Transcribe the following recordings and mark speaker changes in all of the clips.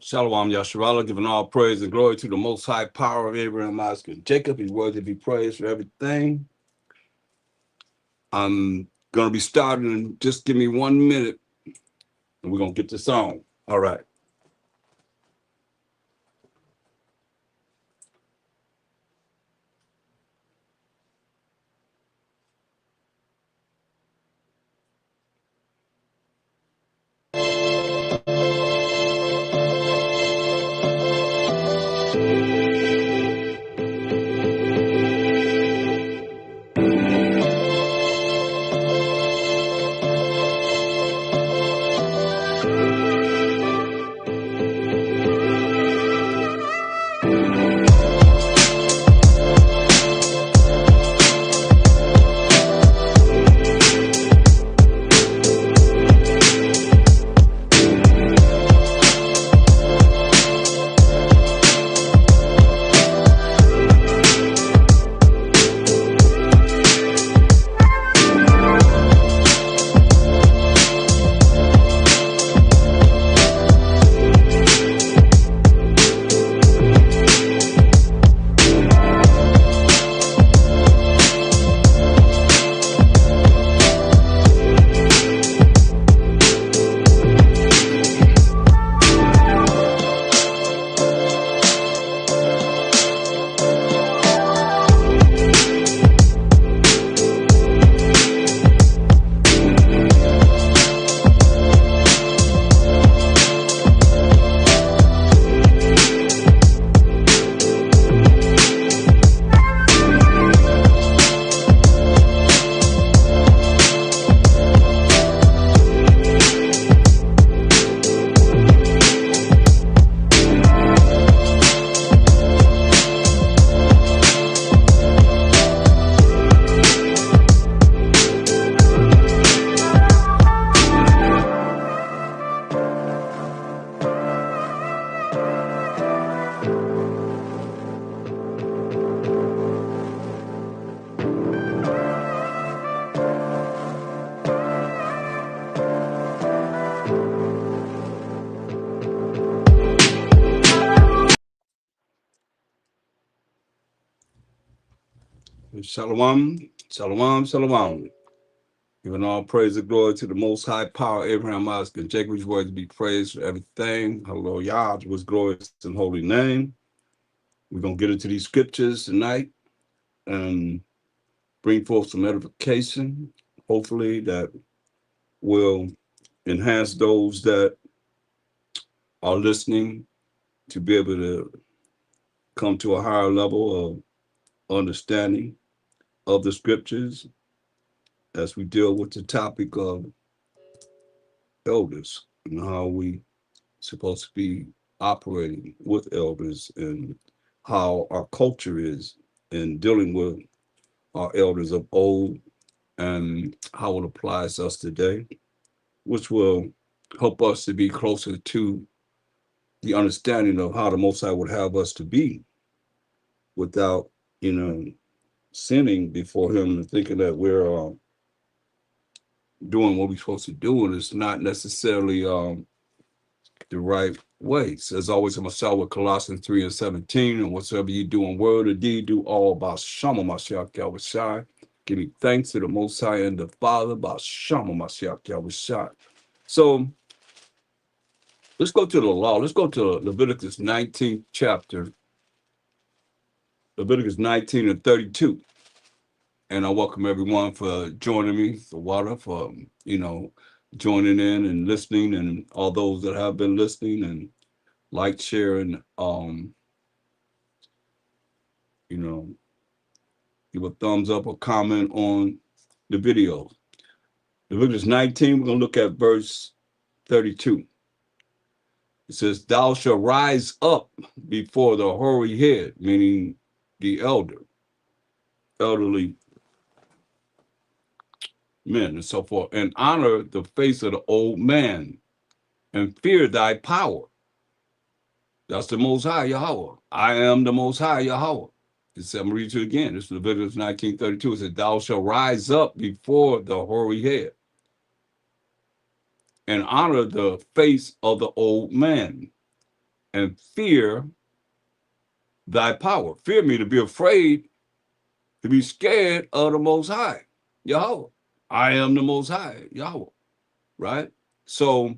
Speaker 1: Shalom Yasharallah, giving all praise and glory to the most high power of Abraham, Isaac, and Jacob. He's worthy to be praised for everything. I'm going to be starting in just give me 1 minute and we're going to get this on. All right. Shalom, shalom, shalom. Giving all praise and glory to the most high power, Abraham, Isaac, and Jacob. He's worthy to be praised for everything. Hello, Yah, was glorious and holy name. We're going to get into these scriptures tonight and bring forth some edification, hopefully that will enhance those that are listening to be able to come to a higher level of understanding of the scriptures as we deal with the topic of elders and how we supposed to be operating with elders and how our culture is in dealing with our elders of old and how it applies to us today, which will help us to be closer to the understanding of how the Most High would have us to be without, sinning before Him and thinking that we're doing what we're supposed to do, and it's not necessarily the right way. So as always, I'm going to start with Colossians 3:17, and whatsoever you do in word or deed, do all by Shama Mashiach Yahushai. Give me thanks to the Most High and the Father by Shama Mashiach Yahushai. So let's go to the law. Let's go to Leviticus 19th chapter, Leviticus 19 and 32. And I welcome everyone for joining me, for water, for, joining in and listening, and all those that have been listening and like, share, and, give a thumbs up or comment on the video. Leviticus 19, we're going to look at verse 32. It says, thou shalt rise up before the hoary head, meaning the elderly men and so forth, and honor the face of the old man, and fear thy power. That's the Most High Yahweh. I am the Most High Yahweh. I'm going to read it again. This is Leviticus 19:32. It says, thou shalt rise up before the hoary head, and honor the face of the old man, and fear thy power. Fear me, to be afraid, to be scared of the Most High, Yahweh. I am the Most High, Yahweh. Right. So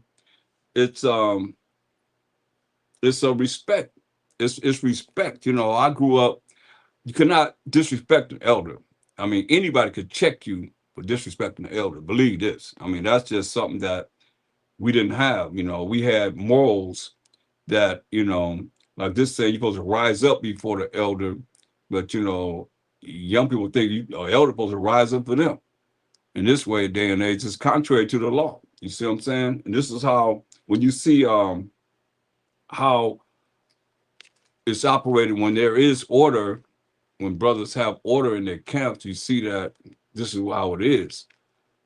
Speaker 1: it's um it's a respect. It's respect. You know, I grew up. You cannot disrespect an elder. I mean, anybody could check you for disrespecting the elder. Believe this. I mean, that's just something that we didn't have. You know, we had morals that, like this saying, you're supposed to rise up before the elder, but young people think elder supposed to rise up for them. In this way, day and age, is contrary to the law. You see what I'm saying? And this is how, when you see how it's operated, when there is order, when brothers have order in their camps, you see that this is how it is.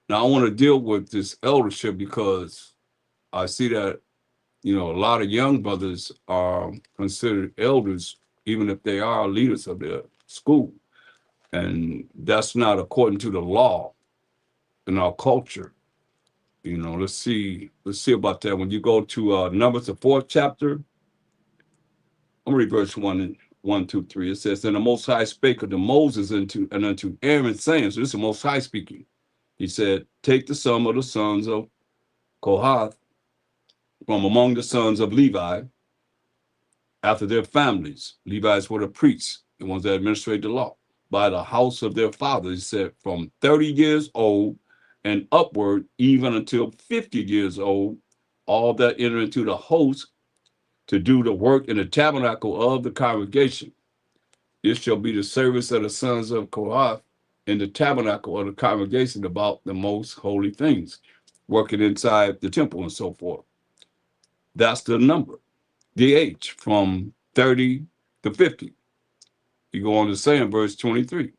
Speaker 1: Now, I want to deal with this eldership because I see that, a lot of young brothers are considered elders, even if they are leaders of their school. And that's not according to the law in our culture. Let's see about that. When you go to Numbers, the fourth chapter, I'm gonna read verse 1, 2, 3. It says, "And the Most High spake unto Moses and unto Aaron, saying," so this is the Most High speaking. He said, "Take the sum of the sons of Kohath from among the sons of Levi after their families." Levites were the priests, the ones that administrate the law, "by the house of their fathers." He said, "from 30 years old and upward, even until 50 years old, all that enter into the host to do the work in the tabernacle of the congregation. This shall be the service of the sons of Kohath in the tabernacle of the congregation about the most holy things," working inside the temple and so forth. That's the number, the age, from 30 to 50. You go on to say in verse 23.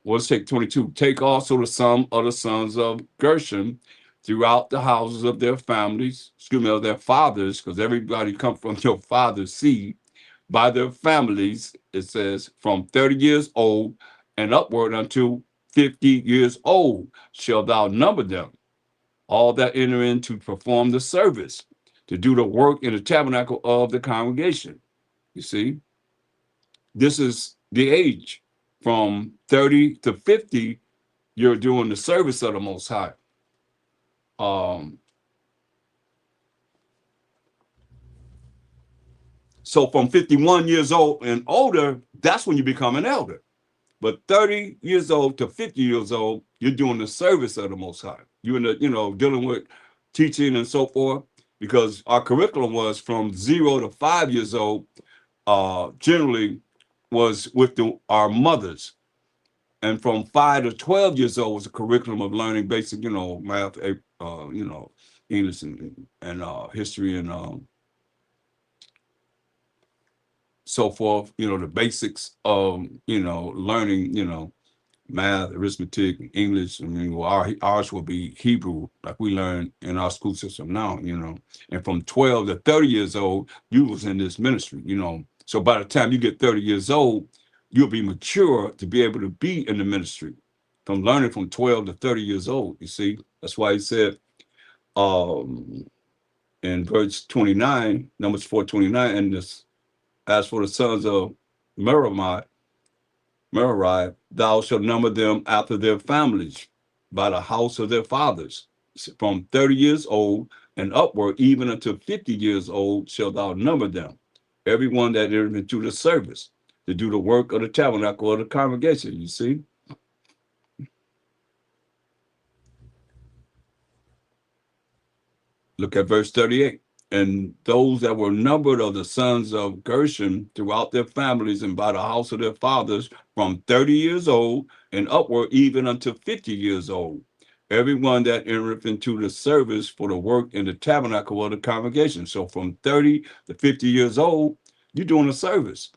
Speaker 1: Let's take 22. "Take also the sum of the sons of Gershon throughout the houses of their families, excuse me, of their fathers," because everybody come from your father's seed, "by their families," it says, "from 30 years old and upward until 50 years old shall thou number them, all that enter in to perform the service, to do the work in the tabernacle of the congregation." You see, this is the age. From 30 to 50, you're doing the service of the Most High. Um, so from 51 years old and older, that's when you become an elder. But 30 years old to 50 years old, you're doing the service of the Most High. You're in the, dealing with teaching and so forth, because our curriculum was from 0 to 5 years old, generally was with our mothers. And from 5 to 12 years old was a curriculum of learning basic, math, English and history and so forth. The basics of learning, math, arithmetic, English. I mean, well, ours will be Hebrew, like we learn in our school system now. And from 12 to 30 years old, you was in this ministry. So by the time you get 30 years old, you'll be mature to be able to be in the ministry. From learning from 12 to 30 years old, you see, that's why he said um, in verse 29, Numbers 4:29, and this, "As for the sons of Merari, thou shalt number them after their families, by the house of their fathers. From 30 years old and upward, even until 50 years old, shalt thou number them. Everyone that entered into the service, to do the work of the tabernacle of the congregation." You see? Look at verse 38. "And those that were numbered of the sons of Gershon throughout their families and by the house of their fathers, from 30 years old and upward, even unto 50 years old. Everyone that entereth into the service for the work in the tabernacle of the congregation." So from 30 to 50 years old, you're doing the service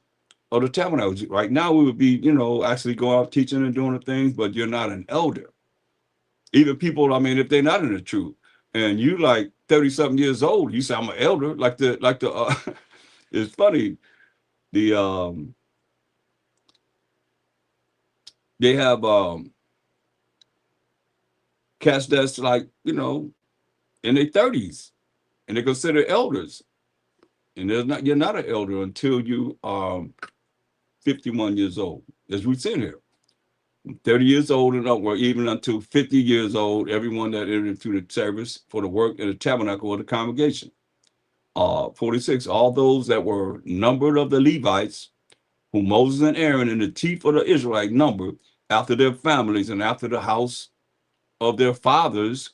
Speaker 1: of the tabernacle. Right now, we would be, actually going out teaching and doing the things, but you're not an elder. Even people, I mean, if they're not in the truth, and you like 30 something years old, you say, "I'm an elder." It's funny. The They have cats that's like, in their 30s, and they're considered elders. And you're not an elder until you are 51 years old, as we've seen here. 30 years old and upward, even until 50 years old, everyone that entered into the service for the work in the tabernacle of the congregation. 46, all those that were numbered of the Levites, whom Moses and Aaron and the chief of the Israelite numbered after their families and after the house of their fathers,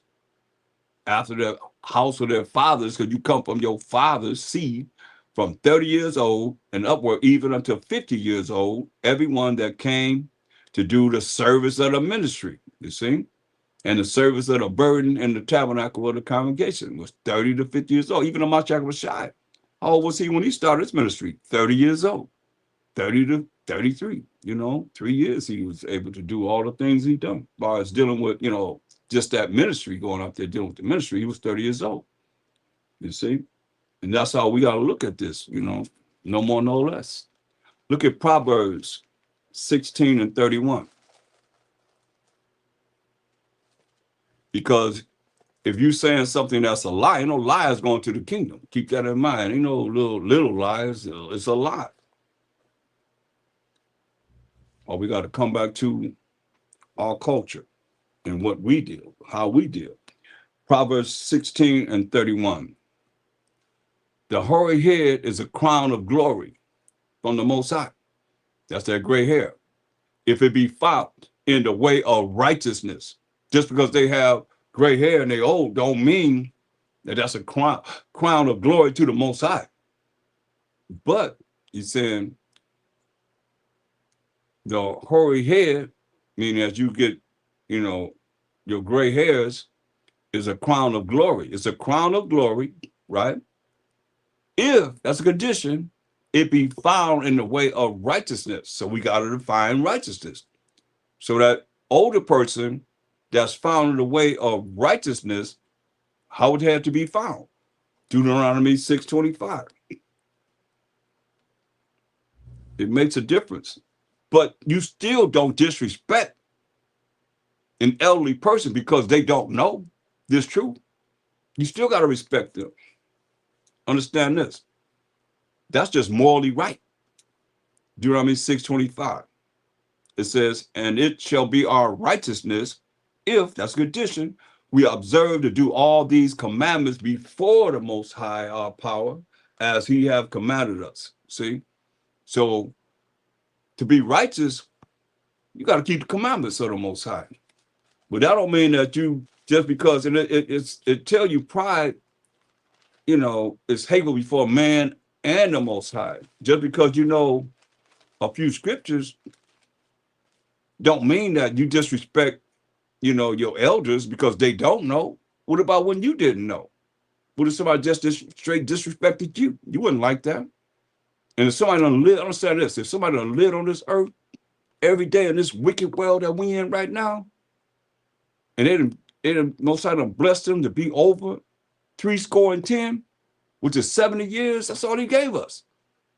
Speaker 1: after the house of their fathers, because you come from your father's seed, from 30 years old and upward, even until 50 years old, everyone that came to do the service of the ministry, you see, and the service of the burden in the tabernacle of the congregation was 30 to 50 years old. Even Amashak was shy. How old was he when he started his ministry? 30 years old, 30 to 33, 3 years he was able to do all the things he done. As far as dealing with, just that ministry, going out there dealing with the ministry, he was 30 years old, you see? And that's how we got to look at this, no more, no less. Look at Proverbs 16 and 31. Because if you're saying something that's a lie, lies going to the kingdom. Keep that in mind. Little lies, it's a lie. Or we got to come back to our culture and what we deal, how we deal. Proverbs 16 and 31. The hoary head is a crown of glory from the Most High. That's that gray hair. If it be found in the way of righteousness, just because they have gray hair and they old, don't mean that that's a crown of glory to the Most High. But he's saying the hoary head, meaning as you get, your gray hairs, is a crown of glory. It's a crown of glory, right? If that's a condition, it be found in the way of righteousness. So we got to define righteousness. So that older person that's found in the way of righteousness, how it had to be found? Deuteronomy 6:25. It makes a difference. But you still don't disrespect an elderly person because they don't know this truth. You still got to respect them. Understand this. That's just morally right. Deuteronomy 6:25. It says, and it shall be our righteousness if, that's a condition, we observe to do all these commandments before the Most High, our power, as he have commanded us. See? So to be righteous, you got to keep the commandments of the Most High. But that don't mean that you, just because, and it tell you pride, is hateful before man and the Most High. Just because you know a few scriptures don't mean that you disrespect, your elders because they don't know. What about when you didn't know? What if somebody just straight disrespected you? You wouldn't like that. And if somebody done live, understand this, if somebody done live on this earth every day in this wicked world that we in right now, and they most of them blessed them to be over 70, which is 70 years, that's all he gave us.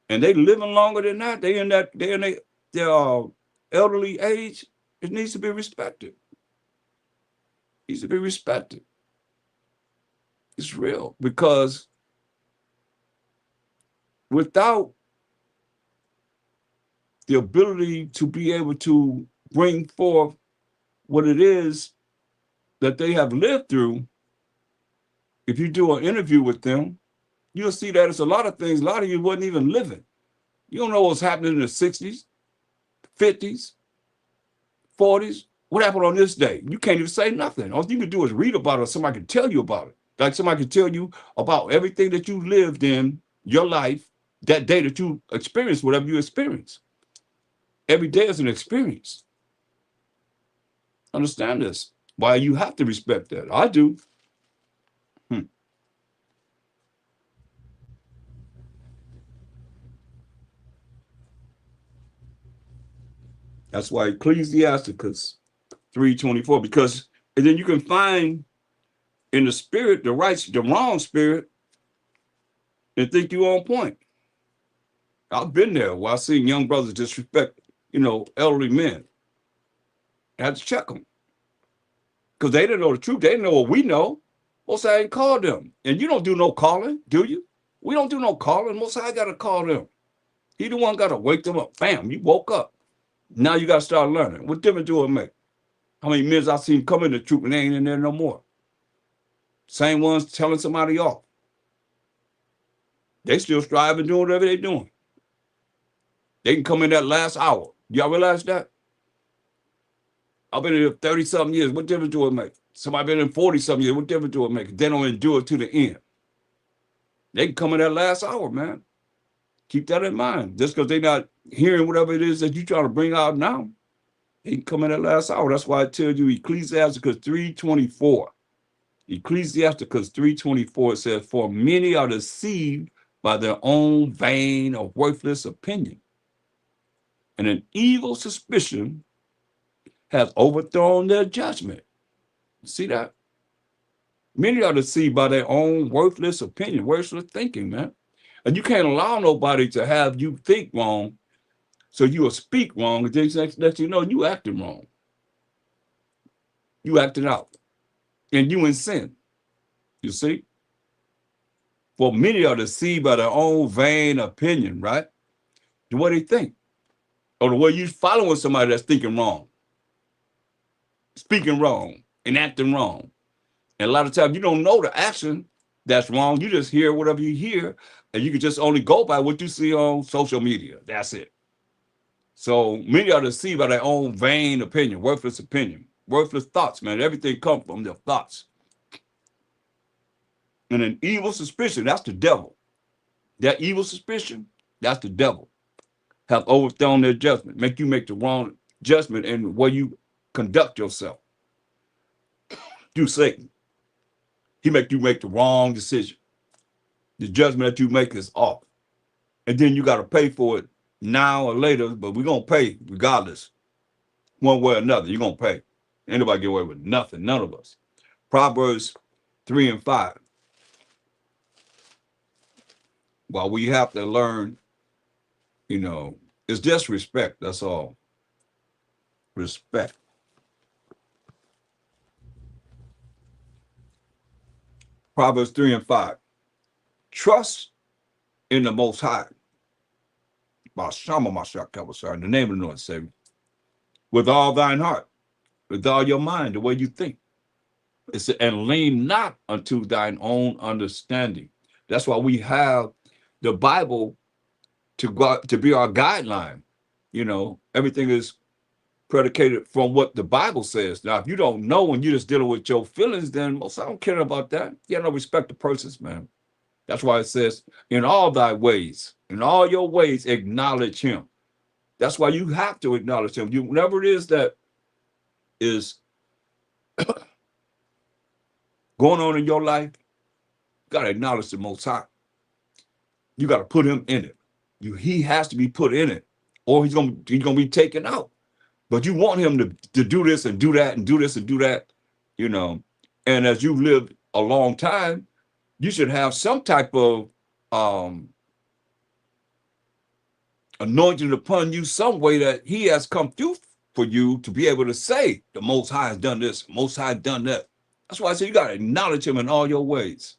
Speaker 1: And they living longer than that. They in their elderly age. It needs to be respected. It needs to be respected. It's real, because without the ability to be able to bring forth what it is that they have lived through, if you do an interview with them, you'll see that it's a lot of things, a lot of you wasn't even living. You don't know what's happening in the 60s, 50s, 40s. What happened on this day? You can't even say nothing. All you can do is read about it, or somebody can tell you about it. Like somebody can tell you about everything that you lived in your life that day that you experienced whatever you experienced. Every day is an experience. Understand this. Why you have to respect that. I do. That's why Ecclesiasticus 3:24, because and then you can find in the spirit the wrong spirit, and think you on point. I've been there where I've seen young brothers disrespect, elderly men. I had to check them because they didn't know the truth. They didn't know what we know. Well, say I ain't called them. And you don't do no calling, do you? We don't do no calling. Most High got to call them. He the one got to wake them up. Bam, you woke up. Now you got to start learning. What difference do it make? How many men I seen come in the troop and they ain't in there no more? Same ones telling somebody off. They still striving, doing whatever they doing. They can come in that last hour. Y'all realize that? I've been here 30-something years. What difference do it make? Somebody been in 40-something years. What difference do it make? They don't endure to the end. They can come in that last hour, man. Keep that in mind. Just because they're not hearing whatever it is that you're trying to bring out now, they can come in that last hour. That's why I tell you Ecclesiastes 3:24. Ecclesiastes 3:24 says, for many are deceived by their own vain or worthless opinion. And an evil suspicion has overthrown their judgment. See that? Many are deceived by their own worthless opinion, worthless thinking, man. And you can't allow nobody to have you think wrong, so you will speak wrong, and then let you know you acting wrong. You acting out. And you in sin. You see? For many are deceived by their own vain opinion, right? The way they think. Or the way you following somebody that's thinking wrong, speaking wrong, and acting wrong. And a lot of times you don't know the action that's wrong. You just hear whatever you hear, and you can just only go by what you see on social media. That's it. So many are deceived by their own vain opinion, worthless thoughts, man. Everything comes from their thoughts. And an evil suspicion, that's the devil. That evil suspicion, that's the devil. Have overthrown their judgment, make you make the wrong judgment in the way you conduct yourself. Do Satan. He make you make the wrong decision. The judgment that you make is off. And then you got to pay for it now or later, but we're going to pay regardless. One way or another, you're going to pay. Anybody get away with nothing, none of us. Proverbs 3:5. While we have to learn, it's just respect, that's all. Respect. Proverbs 3:5. Trust in the Most High. In the name of the Lord, Savior. With all thine heart, with all your mind, the way you think. And lean not unto thine own understanding. That's why we have the Bible to be our guideline. Everything is predicated from what the Bible says. Now, if you don't know and you're just dealing with your feelings, then most I don't care about that. You got no respect to persons, man. That's why it says, in all thy ways, in all your ways, acknowledge him. That's why you have to acknowledge him. Whatever it is that is going on in your life, you got to acknowledge the Most High. You got to put him in it. He has to be put in it, or he's gonna be taken out. But you want him to do this and do that and do this and do that, And as you've lived a long time, you should have some type of anointing upon you, some way that he has come through for you to be able to say, the Most High has done this, Most High has done that. That's why I say you got to acknowledge him in all your ways.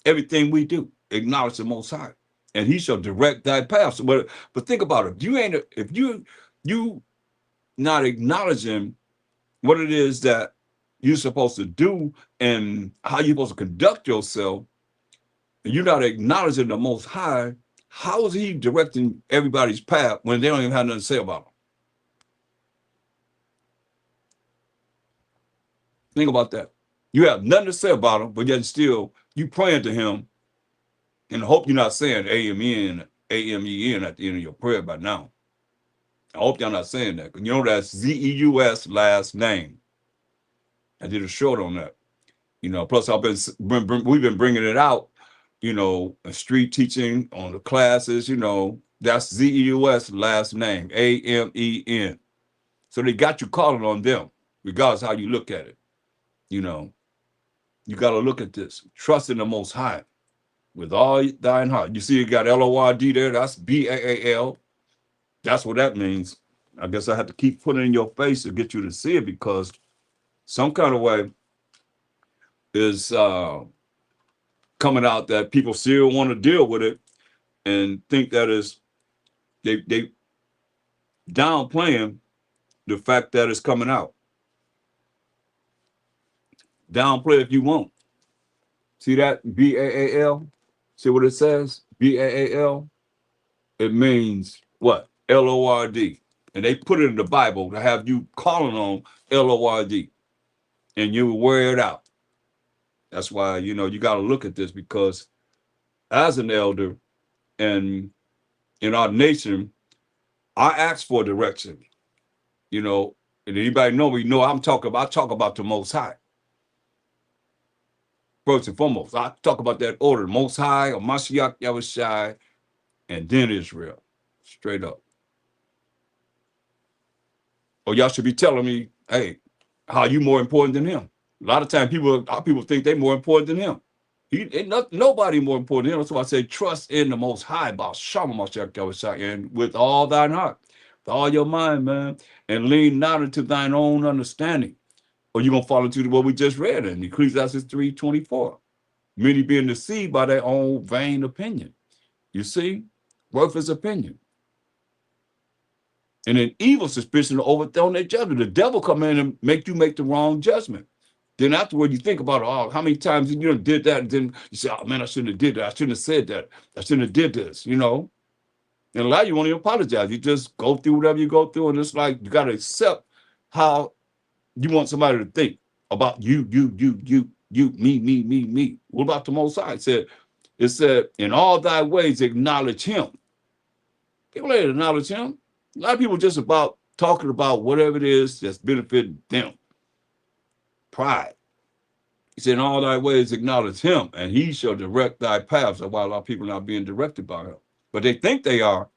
Speaker 1: Everything we do, acknowledge the Most High, and he shall direct thy path. But think about it. If you not acknowledging what it is that you're supposed to do and how you're supposed to conduct yourself, and you're not acknowledging the Most High, how is he directing everybody's path when they don't even have nothing to say about him? Think about that. You have nothing to say about him, but yet still you praying to him, and I hope you're not saying amen at the end of your prayer by now. I hope y'all not saying that. That's Zeus last name. I did a short on that. Plus we've been bringing it out, street teaching on the classes, that's Zeus last name, Amen. So they got you calling on them, regardless how you look at it. You got to look at this. Trust in the Most High with all thine heart. You see, you got Lord there. That's Baal. That's what that means. I guess I have to keep putting it in your face to get you to see it, because some kind of way is coming out that people still want to deal with it and think that is they downplaying the fact that it's coming out. Downplay if you want. See that BAAL? See what it says? BAAL. It means what? LORD. And they put it in the Bible to have you calling on LORD, and you wear it out. That's why, you got to look at this, because as an elder and in our nation, I ask for direction, and anybody know me, I talk about the Most High. First and foremost, I talk about that order, Most High, or Mashiach Yahushai, and then Israel, straight up. Or y'all should be telling me, hey, how you more important than him? A lot of times people think they're more important than him. Ain't nobody more important than him. That's why I say trust in the Most High, about Shama Mashiach Yahushai, and with all thine heart, with all your mind, man, and lean not into thine own understanding, or you're gonna fall into what we just read in Ecclesiastes 3:24. Many being deceived by their own vain opinion. You see, worthless opinion. And an evil suspicion to overthrow their judgment. The devil come in and make you make the wrong judgment. Then afterward, you think about, oh, how many times you did that, and then you say, oh man, I shouldn't have did that. I shouldn't have said that. I shouldn't have did this, And a lot of you won't even apologize. You just go through whatever you go through, and it's like you got to accept how you want somebody to think about you, me. What about the Most High? It said, in all thy ways acknowledge him. People ain't acknowledge him. A lot of people just about talking about whatever it is that's benefiting them. Pride. He said, in all thy ways acknowledge him, and he shall direct thy paths. That's why a lot of people are not being directed by him. But they think they are,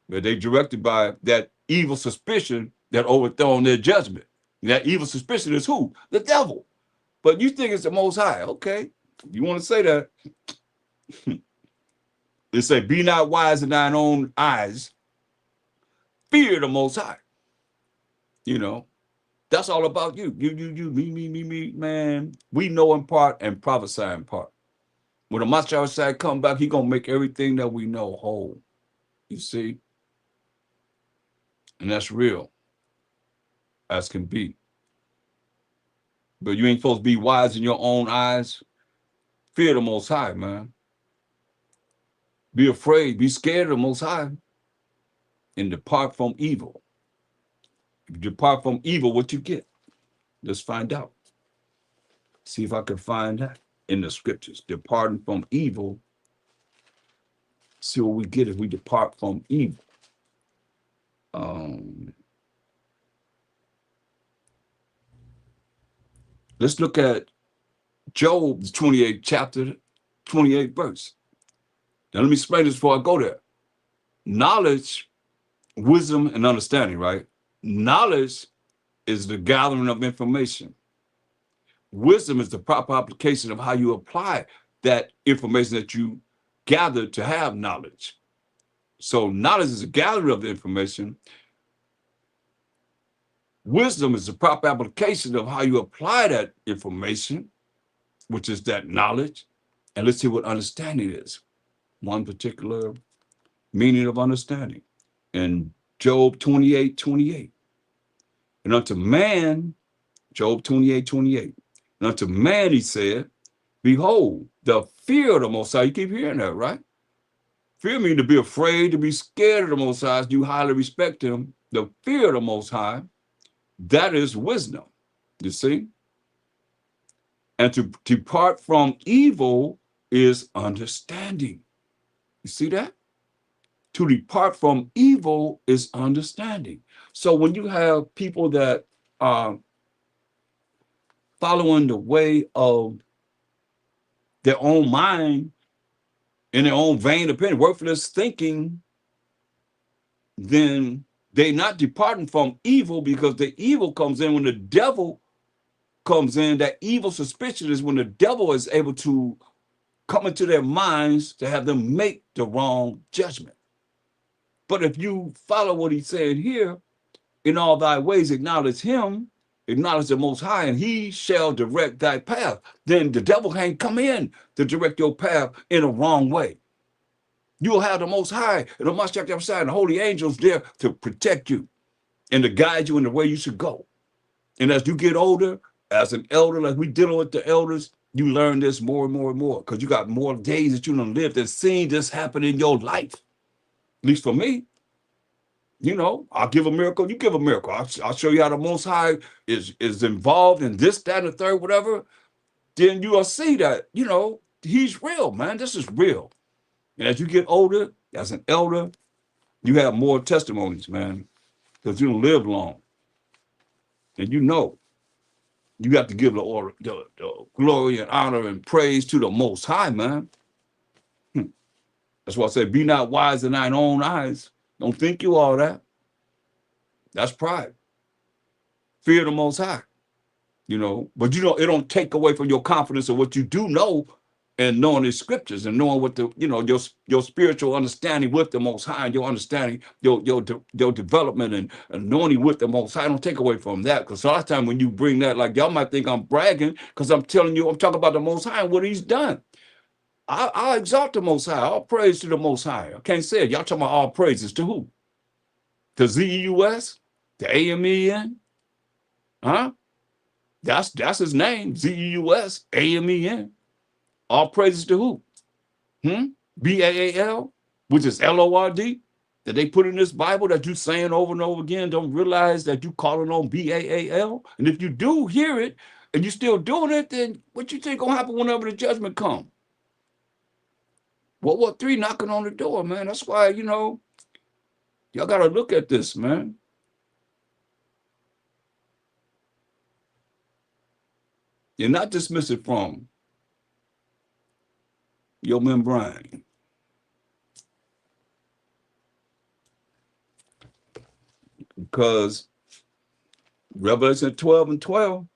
Speaker 1: but they're directed by that evil suspicion that overthrown their judgment. And that evil suspicion is who? The devil. But you think it's the Most High. Okay. You want to say that. It say, be not wise in thine own eyes. Fear the Most High. That's all about you. You, me, man. We know in part and prophesy in part. When the Mashiach come back, he gonna make everything that we know whole. You see? And that's real as can be. But you ain't supposed to be wise in your own eyes. Fear the Most High, man. Be afraid, be scared of the Most High, and depart from evil. If you depart from evil, what you get? Let's find out. See if I can find that in the scriptures. Departing from evil. See what we get if we depart from evil. Let's look at Job, the 28th chapter, 28th verse. Now let me explain this before I go there. Knowledge, wisdom, and understanding, right? Knowledge is the gathering of information. Wisdom is the proper application of how you apply that information that you gathered to have knowledge. So knowledge is a gathering of the information. Wisdom is the proper application of how you apply that information, which is that knowledge. And let's see what understanding is. One particular meaning of understanding. In Job 28:28. And unto man, Job 28:28. And unto man he said, behold, the fear of the Most High. You keep hearing that, right? Fear means to be afraid, to be scared of the Most High. You highly respect him. The fear of the Most High, that is wisdom, you see? And to depart from evil is understanding. You see that? To depart from evil is understanding. So when you have people that are following the way of their own mind, in their own vain opinion, worthless thinking, then they're not departing from evil, because the evil comes in when the devil comes in. That evil suspicion is when the devil is able to come into their minds to have them make the wrong judgment. But if you follow what he's saying here, in all thy ways acknowledge him, Acknowledge the Most High, and He shall direct thy path. Then the devil can't come in to direct your path in a wrong way. You'll have the Most High and the Mashiach outside and the holy angels there to protect you and to guide you in the way you should go. And as you get older, as an elder, like we dealing with the elders, you learn this more and more and more because you got more days that you done lived and seen this happen in your life. At least for me, I'll give a miracle, you give a miracle. I'll show you how the Most High is involved in this, that, and the third, whatever. Then you'll see that, He's real, man. This is real. And as you get older, as an elder, you have more testimonies, man, because you don't live long. And you got to give the glory and honor and praise to the Most High, man. That's why I say, be not wise in thine own eyes. Don't think you all that. That's pride. Fear the Most High, But it don't take away from your confidence of what you do know and knowing the scriptures and knowing what your spiritual understanding with the Most High and your understanding, your development and anointing with the Most High. Don't take away from that, because a lot of time when you bring that, like, y'all might think I'm bragging because I'm telling you, I'm talking about the Most High and what He's done. I exalt the Most High. All praise to the Most High. I can't say it. Y'all talking about all praises to who? To Zeus, to Amen, huh? That's His name, Zeus, Amen. All praises to who? Baal, which is Lord, that they put in this Bible that you saying over and over again. Don't realize that you calling on Baal. And if you do hear it and you still doing it, then what you think gonna happen whenever the judgment come? World War III knocking on the door, man. That's why, y'all gotta look at this, man. You're not dismiss it from your membrane. Because Revelation 12 and 12.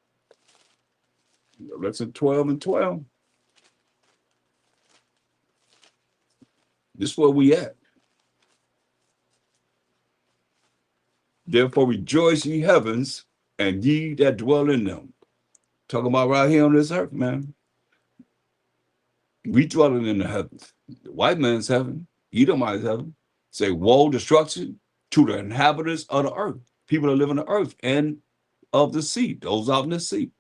Speaker 1: Revelation 12 and 12. This is where we at. Therefore rejoice, ye heavens, and ye that dwell in them. Talking about right here on this earth, man. We dwelling in the heavens. The white man's heaven, Edomite's heaven. Say, woe, destruction to the inhabitants of the earth. People that live in the earth and of the sea, those out in the sea.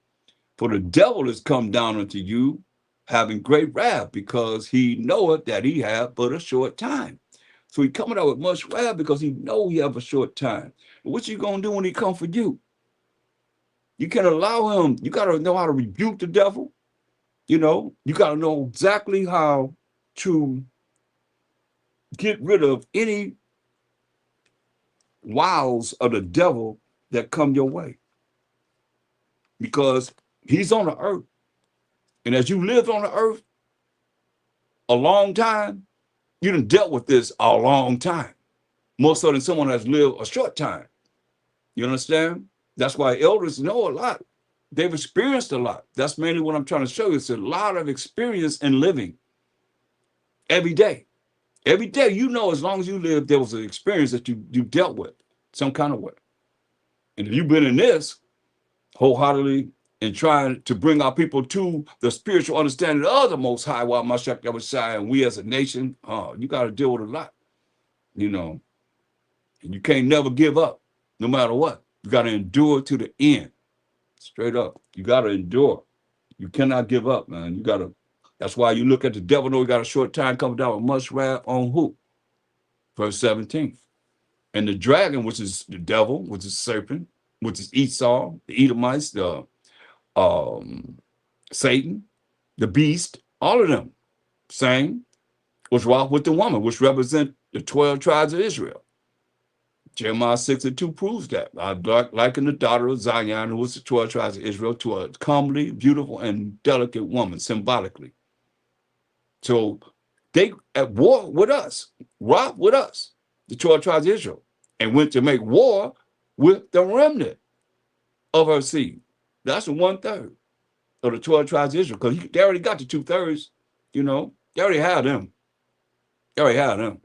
Speaker 1: For the devil is come down unto you, having great wrath, because he knoweth that he have but a short time. So he coming out with much wrath because he know he have a short time. But what you gonna do when he come for you? You can't allow him. You gotta know how to rebuke the devil. You gotta know exactly how to get rid of any wiles of the devil that come your way. Because he's on the earth. And as you lived on the earth a long time, you done dealt with this a long time. More so than someone that's lived a short time. You understand? That's why elders know a lot. They've experienced a lot. That's mainly what I'm trying to show you. It's a lot of experience in living every day. Every day, as long as you live, there was an experience that you dealt with some kind of way. And if you've been in this wholeheartedly and trying to bring our people to the spiritual understanding of the Most High, while Mashiach Yahushua and we as a nation, you got to deal with a lot, And you can't never give up, no matter what. You got to endure to the end. Straight up. You got to endure. You cannot give up, man. That's why you look at the devil, know he got a short time coming down with much wrath on who? Verse 17. And the dragon, which is the devil, which is serpent, which is Esau, the Edomites, the Satan, the beast, all of them, same, was wrought with the woman, which represent the 12 tribes of Israel. Jeremiah 6 and 2 proves that. I liken the daughter of Zion, who was the 12 tribes of Israel, to a comely, beautiful, and delicate woman, symbolically. So they at war with us, robbed with us, the 12 tribes of Israel, and went to make war with the remnant of her seed. That's the 1/3 of the 12 tribes of Israel, because they already got the 2/3, They already had them.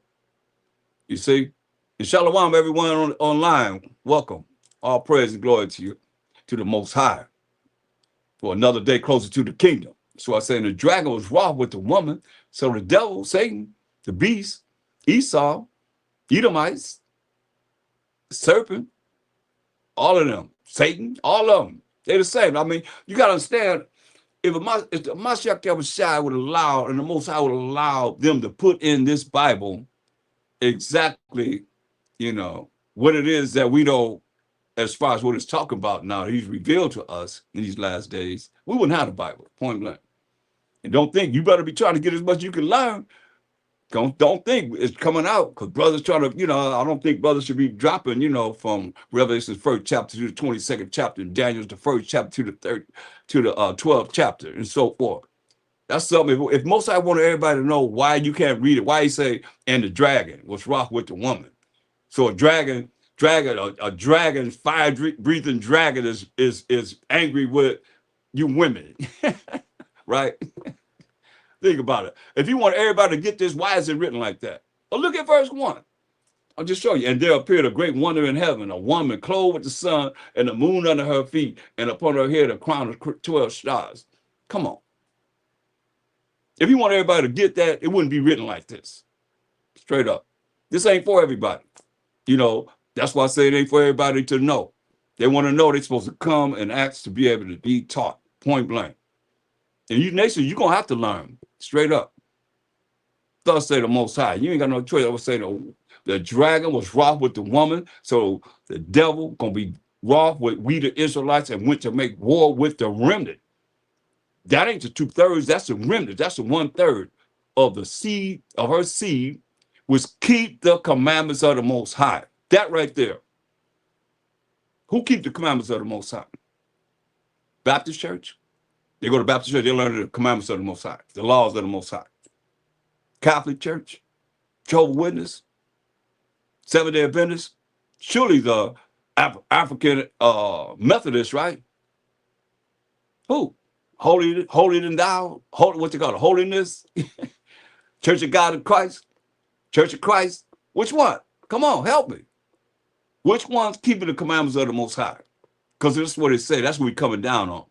Speaker 1: You see? And shalom, everyone online. Welcome. All praise and glory to you. to the Most High for another day closer to the kingdom. So I say the dragon was wroth with the woman. So the devil, Satan, the beast, Esau, Edomites, serpent, all of them, Satan, all of them, they're the same. I mean, you got to understand, if the Mashiach Yahushua would allow, and the Most High would allow them to put in this Bible exactly, what it is that we know as far as what it's talking about now, he's revealed to us in these last days, we wouldn't have the Bible, point blank. And don't think, you better be trying to get as much as you can learn. Don't think it's coming out, because brothers trying to, I don't think brothers should be dropping, from Revelation's 1st chapter to the 22nd chapter, and Daniel's the 1st chapter to the 12th chapter, and so forth. That's something. If most I want everybody to know why you can't read it, why he say, and the dragon was wroth with the woman. So a dragon, fire-breathing dragon is angry with you women, right? Think about it. If you want everybody to get this, why is it written like that? Well, look at verse 1. I'll just show you. And there appeared a great wonder in heaven, a woman clothed with the sun and the moon under her feet, and upon her head a crown of 12 stars. Come on. If you want everybody to get that, it wouldn't be written like this. Straight up. This ain't for everybody. That's why I say it ain't for everybody to know. They want to know they're supposed to come and ask to be able to be taught, point blank. And you nations, you're going to have to learn, straight up. Thus say the Most High. You ain't got no choice. I would say the dragon was wroth with the woman, so the devil going to be wroth with we the Israelites and went to make war with the remnant. That ain't the 2/3, that's the remnant. That's the 1/3 of the seed, of her seed, which keep the commandments of the Most High. That right there. Who keep the commandments of the Most High? Baptist church? They go to Baptist church, they learn the commandments of the Most High, the laws of the Most High. Catholic church, Jehovah's Witness, Seventh-day Adventist, surely the African Methodist, right? Who? Holy than thou, what they call it, holiness, Church of God in Christ, Church of Christ. Which one? Come on, help me. Which one's keeping the commandments of the Most High? Because this is what it said. That's what we're coming down on.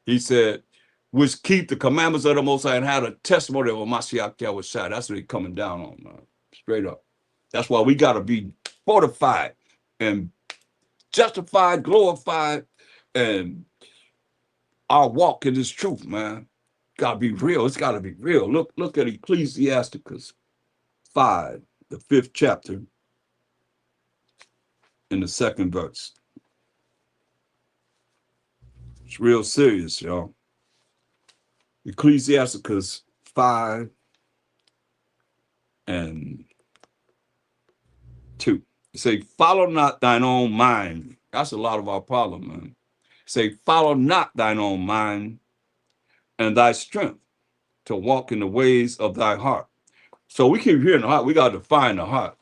Speaker 1: He said, which keep the commandments of the Most High and have a testimony of a Mashiach Yahushua. That's what he's coming down on, man. Straight up. That's why we got to be fortified and justified, glorified, and our walk in this truth, man. Got to be real. It's got to be real. Look at Ecclesiasticus 5, the 5th chapter, in the 2nd verse. It's real serious, y'all. Ecclesiasticus 5 and 2. Say, follow not thine own mind. That's a lot of our problem, man. Say, follow not thine own mind and thy strength to walk in the ways of thy heart. So we keep hearing the heart. We got to define the heart.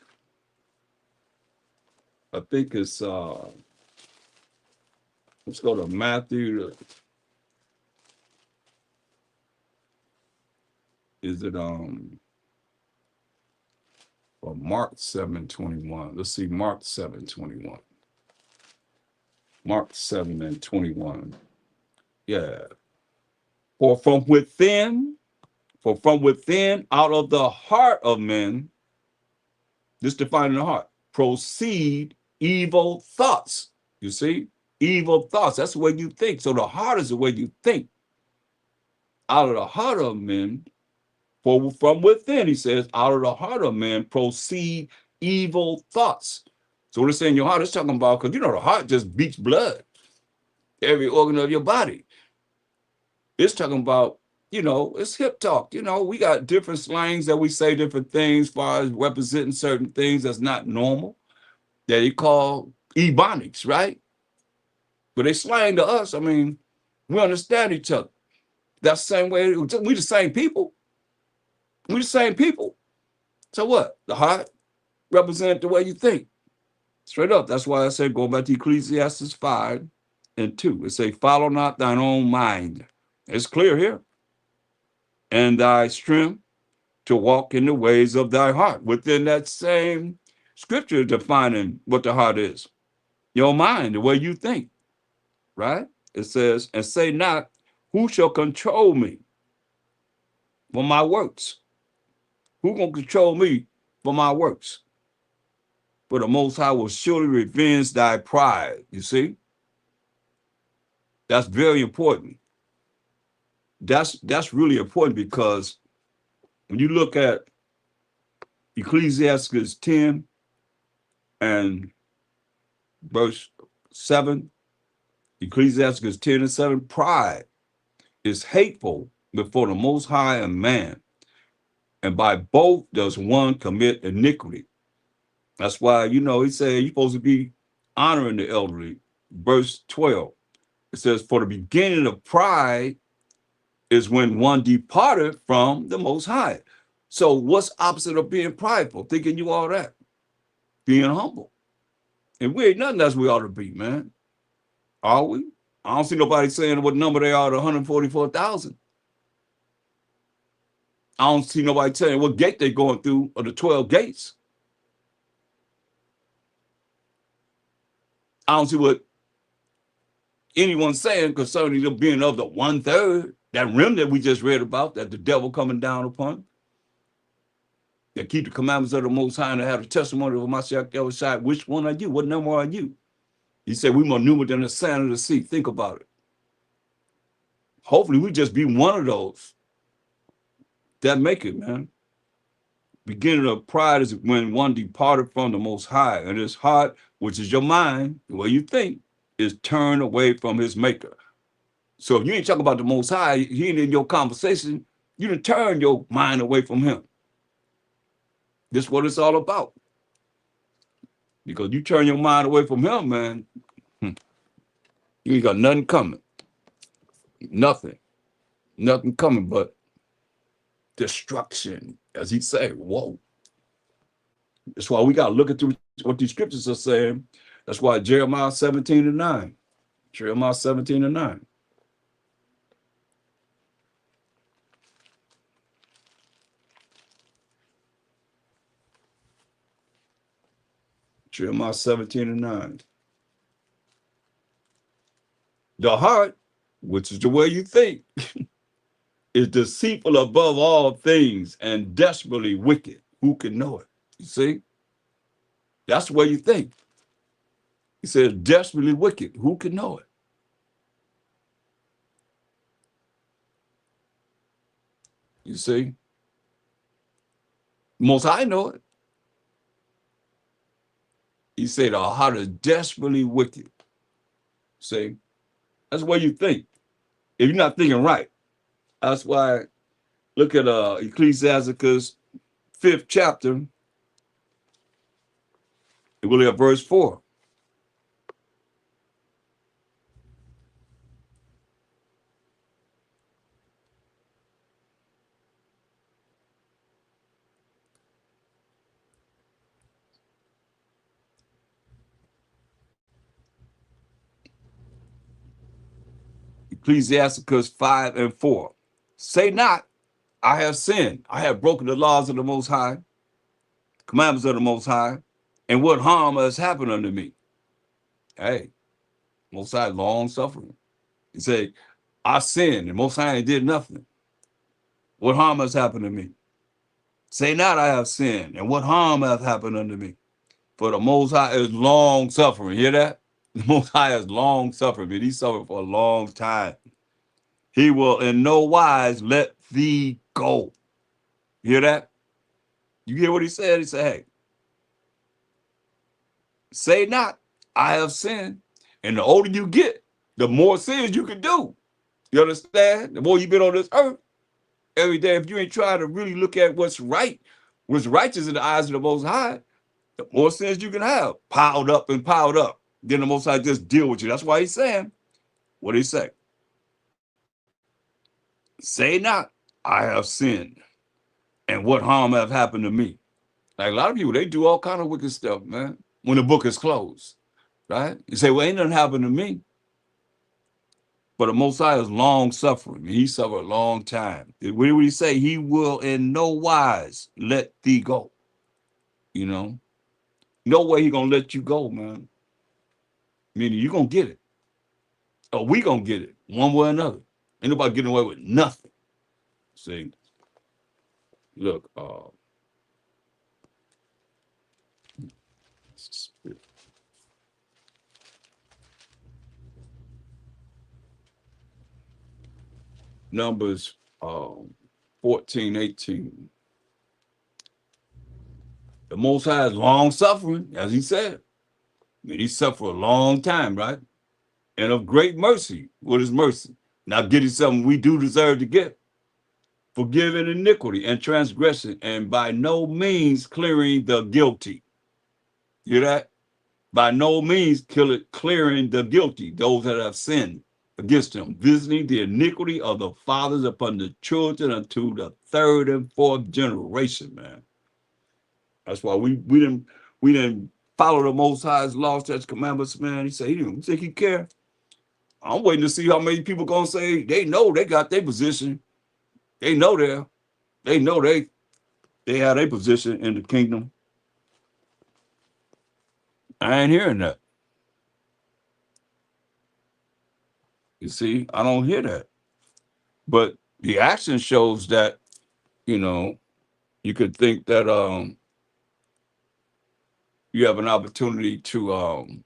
Speaker 1: I think it's, let's go to Matthew. Is it, or Mark 7:21? Let's see, Mark 7:21. Mark 7:21. Yeah. For from within, out of the heart of men, this defining the heart, proceed evil thoughts. You see? Evil thoughts. That's the way you think. So the heart is the way you think. Out of the heart of men, for from within, he says, out of the heart of men proceed evil thoughts. So when it's saying your heart, it's talking about, because the heart just beats blood, every organ of your body. It's talking about, it's hip talk. We got different slangs that we say different things as far as representing certain things that's not normal, that they call ebonics, right? But they slang to us. I mean, we understand each other. That's the same way. We the same people. We the same people. So what? The heart represents the way you think. Straight up. That's why I said, go back to Ecclesiastes 5 and 2. It say, follow not thine own mind. It's clear here. And thy strength to walk in the ways of thy heart. Within that same scripture defining what the heart is. Your mind, the way you think. right? It says, and say not, who shall control me for my works? Who gonna control me for my works? For the Most High will surely revenge thy pride. You see, that's very important. That's really important because when you look at Ecclesiastes 10 and verse 7, Ecclesiastes 10 and 7, pride is hateful before the Most High and man, and by both does one commit iniquity. That's why, he said you're supposed to be honoring the elderly. Verse 12, it says, for the beginning of pride is when one departed from the Most High. So what's opposite of being prideful? Thinking you all that? Being humble. And we ain't nothing else we ought to be, man. Are we? I don't see nobody saying what number they are, 144,000. I don't see nobody telling what gate they're going through of the 12 gates. I don't see what anyone's saying concerning them being of the 1/3, that remnant we just read about, that the devil coming down upon, that keep the commandments of the Most High and have the testimony of Mashiach Yahushua. Which one are you? What number are you? He said, we more numerous than the sand of the sea. Think about it. Hopefully we just be one of those that make it, man. Beginning of pride is when one departed from the Most High, and his heart, which is your mind, the way you think, is turned away from his maker. So if you ain't talking about the Most High, he ain't in your conversation, you done turn your mind away from him. This is what it's all about. Because you turn your mind away from him, man, you ain't got nothing coming. Nothing. Nothing coming but destruction. As he said, whoa. That's why we got to look at what these scriptures are saying. That's why Jeremiah 17 and 9. Jeremiah 17 and 9. Jeremiah 17 and 9. The heart, which is the way you think, is deceitful above all things and desperately wicked. Who can know it? You see? That's the way you think. He says, desperately wicked. Who can know it? You see? Most High know it. He said, the heart is desperately wicked. See? That's the way you think. If you're not thinking right. That's why, look at Ecclesiastes 5th chapter. It will have verse 4. Ecclesiastes 5 and 4. Say not, I have sinned. I have broken the laws of the Most High, commandments of the Most High, and what harm has happened unto me? Hey, Most High long suffering. He said, I sinned, and Most High did nothing. What harm has happened to me? Say not, I have sinned, and what harm has happened unto me? For the Most High is long suffering. Hear that? The Most High is long suffering, but he suffered for a long time. He will in no wise let thee go. Hear that? You hear what he said? He said, hey, say not, I have sinned. And the older you get, the more sins you can do. You understand? The more you've been on this earth, every day, if you ain't trying to really look at what's right, what's righteous in the eyes of the Most High, the more sins you can have, piled up and piled up. Then the Most High just deal with you. That's why he's saying, what did he say? Say not, I have sinned, and what harm have happened to me? Like a lot of people, they do all kind of wicked stuff, man, when the book is closed, right? You say, well, ain't nothing happened to me. But the Most High is long suffering. He suffered a long time. What did he say? He will in no wise let thee go. You know? No way he gonna let you go, man. Meaning you're gonna get it. or we gonna get it one way or another. Ain't nobody getting away with nothing. See, look, Numbers 14, 18. The Most High is long suffering, as he said. I mean, he suffered a long time, right? And of great mercy. What is mercy? Not getting something we do deserve to get. Forgiving iniquity and transgression, and by no means clearing the guilty. You hear that? By no means clearing the guilty, those that have sinned against him, visiting the iniquity of the fathers upon the children unto the third and fourth generation, man. That's why we didn't follow the Most High's laws, statutes, commandments, man. He said, he didn't think he care. I'm waiting to see how many people gonna say they know they got their position. They know they have their position in the kingdom. I ain't hearing that. You see, I don't hear that. But the action shows that, you know, you could think that you have an opportunity to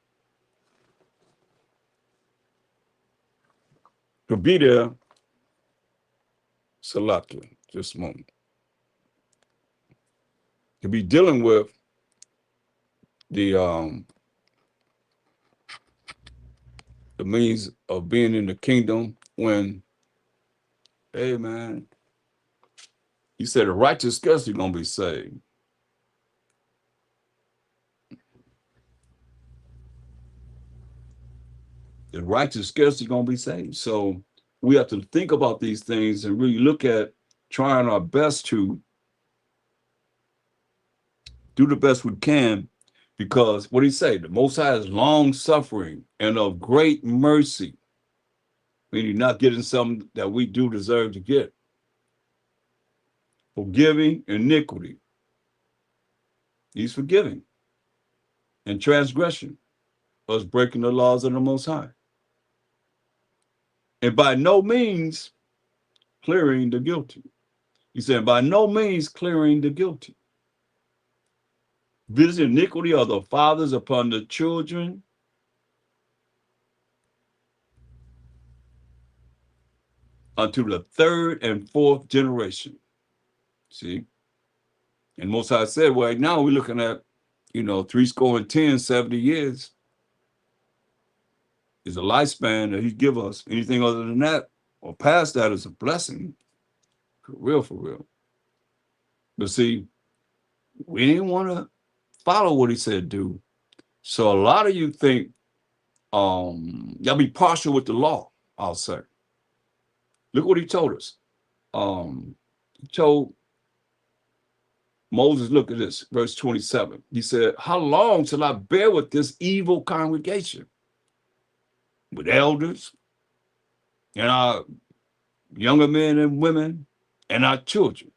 Speaker 1: be there. Selector, just a moment. To be dealing with the means of being in the kingdom when, hey man, you said the righteous scarcely gonna be saved. The righteous scarcely gonna be saved. So we have to think about these things and really look at trying our best to do the best we can, because what he say, the Most High is long suffering and of great mercy, meaning not getting something that we do deserve to get. Forgiving iniquity, he's forgiving, and transgression, us breaking the laws of the Most High, and by no means clearing the guilty. He said, by no means clearing the guilty. Visit iniquity of the fathers upon the children unto the third and fourth generation. See? And Most High said, well, right now we're looking at, 70 years is a lifespan that he give us. Anything other than that or past that is a blessing. For real, for real. But see, we didn't want to follow what he said do. So a lot of you think y'all be partial with the law, I'll say. Look what he told us. He told Moses, look at this, verse 27. He said, how long shall I bear with this evil congregation? With elders and our younger men and women and our children.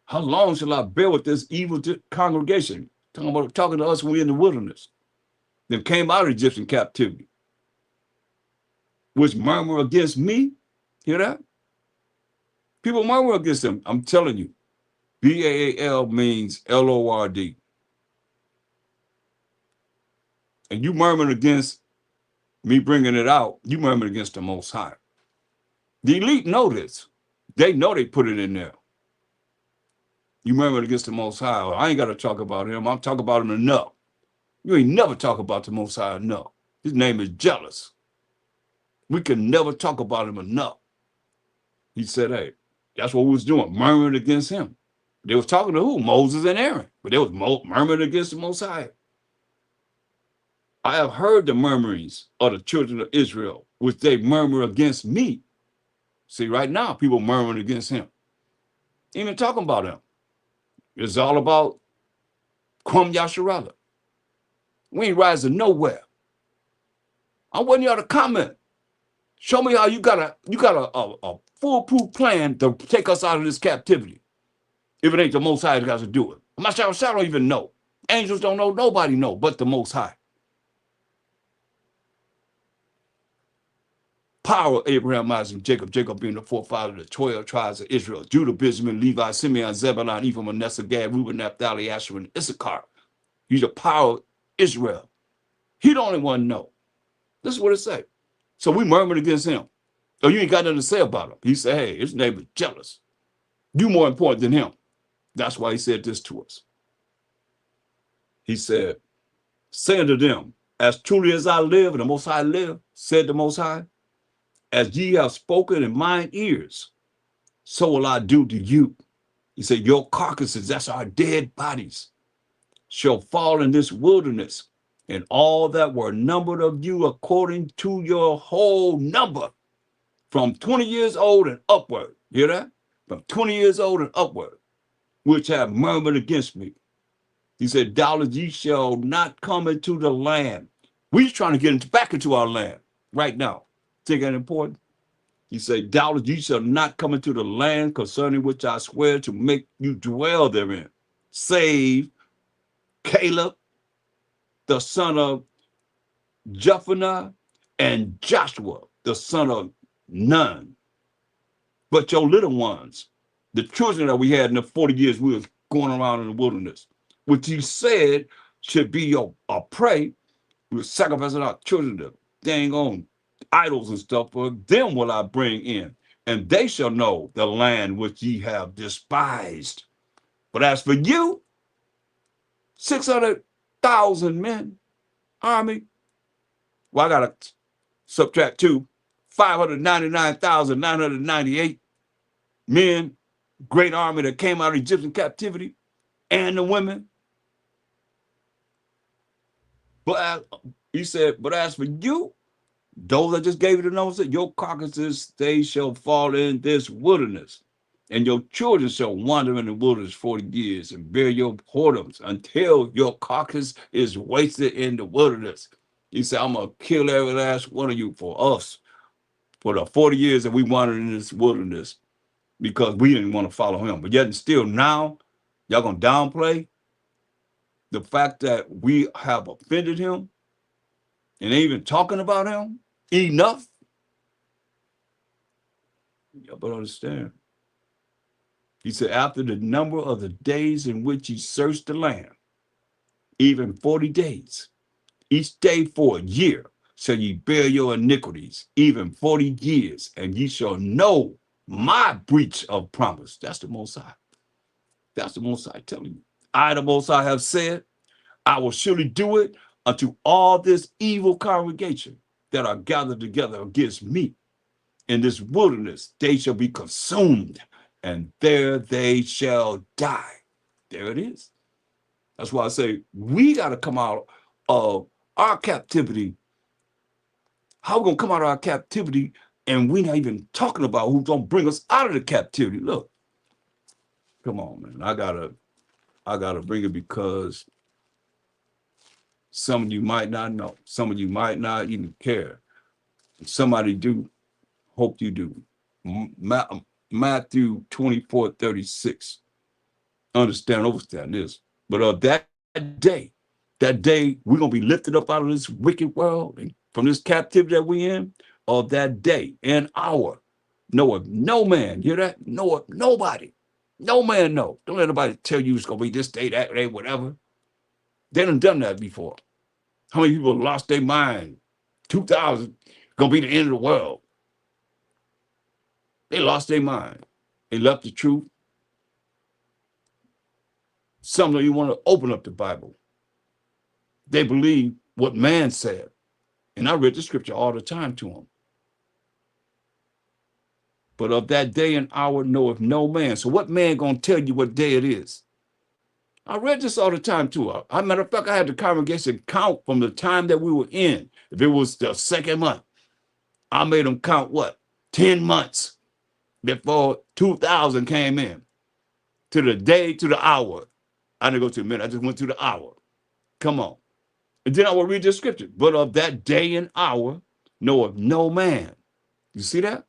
Speaker 1: How long shall I bear with this evil congregation? Talking to us when we're in the wilderness. Then came out of Egyptian captivity, which murmur against me. Hear that? People murmur against them. I'm telling you, Baal means Lord. And you murmuring against me bringing it out, you murmuring against the Most High. The elite know this. They know they put it in there. You murmuring against the Most High. I ain't got to talk about him. I'm talking about him enough. You ain't never talk about the Most High enough. His name is jealous. We can never talk about him enough. He said, hey, that's what we was doing, murmuring against him. They was talking to who? Moses and Aaron. But they was murmuring against the Most High. I have heard the murmurings of the children of Israel, which they murmur against me. See, right now, people murmuring against him. Even talking about him. It's all about Kwam Yasharala. We ain't rising nowhere. I want y'all to comment. Show me how you got a foolproof plan to take us out of this captivity. If it ain't the Most High that got to do it. My shadow don't even know. Angels don't know. Nobody know but the Most High. power of Abraham, Isaac, and Jacob, Jacob being the forefather of the 12 tribes of Israel, Judah, Benjamin, Levi, Simeon, Zebulun, Ephraim, Manasseh, Gad, Reuben, Naphtali, Asher, and Issachar. He's the power of Israel. He the only one know. This is what it say. So we murmured against him. Oh, you ain't got nothing to say about him. He said, hey, his neighbor's jealous. You more important than him. That's why he said this to us. He said, saying to them, as truly as I live and the Most High live, said the Most High, as ye have spoken in mine ears, so will I do to you. He said, your carcasses, that's our dead bodies, shall fall in this wilderness, and all that were numbered of you according to your whole number, from 20 years old and upward. Hear that? From 20 years old and upward, which have murmured against me. He said, doubtless ye shall not come into the land. We're trying to get back into our land right now. Think that important? He said, doubtless ye shall not come into the land concerning which I swear to make you dwell therein, save Caleb, the son of Jephunneh, and Joshua, the son of Nun. But your little ones, the children that we had in the 40 years we was going around in the wilderness, which he said should be your prey, we were sacrificing our children to dang on idols and stuff, for them will I bring in, and they shall know the land which ye have despised. But as for you, 600,000 men, army, well, I got to subtract 599,998 men, great army that came out of Egyptian captivity, and the women. But he said, but as for you, those I just gave you the notice, your carcasses, they shall fall in this wilderness, and your children shall wander in the wilderness 40 years and bear your whoredoms until your carcass is wasted in the wilderness. He said, I'm going to kill every last one of you for us, for the 40 years that we wandered in this wilderness, because we didn't want to follow him. But yet and still now, y'all going to downplay the fact that we have offended him and ain't even talking about him enough. Y'all better understand. He said, after the number of the days in which he searched the land, even 40 days, each day for a year, shall ye bear your iniquities, even 40 years, and ye shall know my breach of promise. That's the Most High. That's the Most High telling you. I, the Most High, have said, I will surely do it unto all this evil congregation that are gathered together against me in this wilderness. They shall be consumed, and there they shall die. There it is. That's why I say we got to come out of our captivity. How we going to come out of our captivity, and we're not even talking about who's going to bring us out of the captivity? Look, come on, man. I gotta bring it, because some of you might not know. Some of you might not even care. Somebody do. Hope you do. Matthew 24:36. Understand this. But that day, we're going to be lifted up out of this wicked world, from this captivity that we in, of that day and hour. Knoweth no man. Hear that? Knoweth nobody. No man know. Don't let nobody tell you it's going to be this day, that day, whatever. They done that before. How many people lost their mind? 2000, going to be the end of the world. They lost their mind. They left the truth. Some of you want to open up the Bible. They believe what man said. And I read the scripture all the time to them. But of that day and hour knoweth no man. So what man going to tell you what day it is? I read this all the time too. As a matter of fact, I had the congregation count from the time that we were in. If it was the second month, I made them count what? 10 months before 2000 came in. To the day, to the hour. I didn't go to the minute. I just went to the hour. Come on. And then I will read the scripture. But of that day and hour knoweth no man. You see that?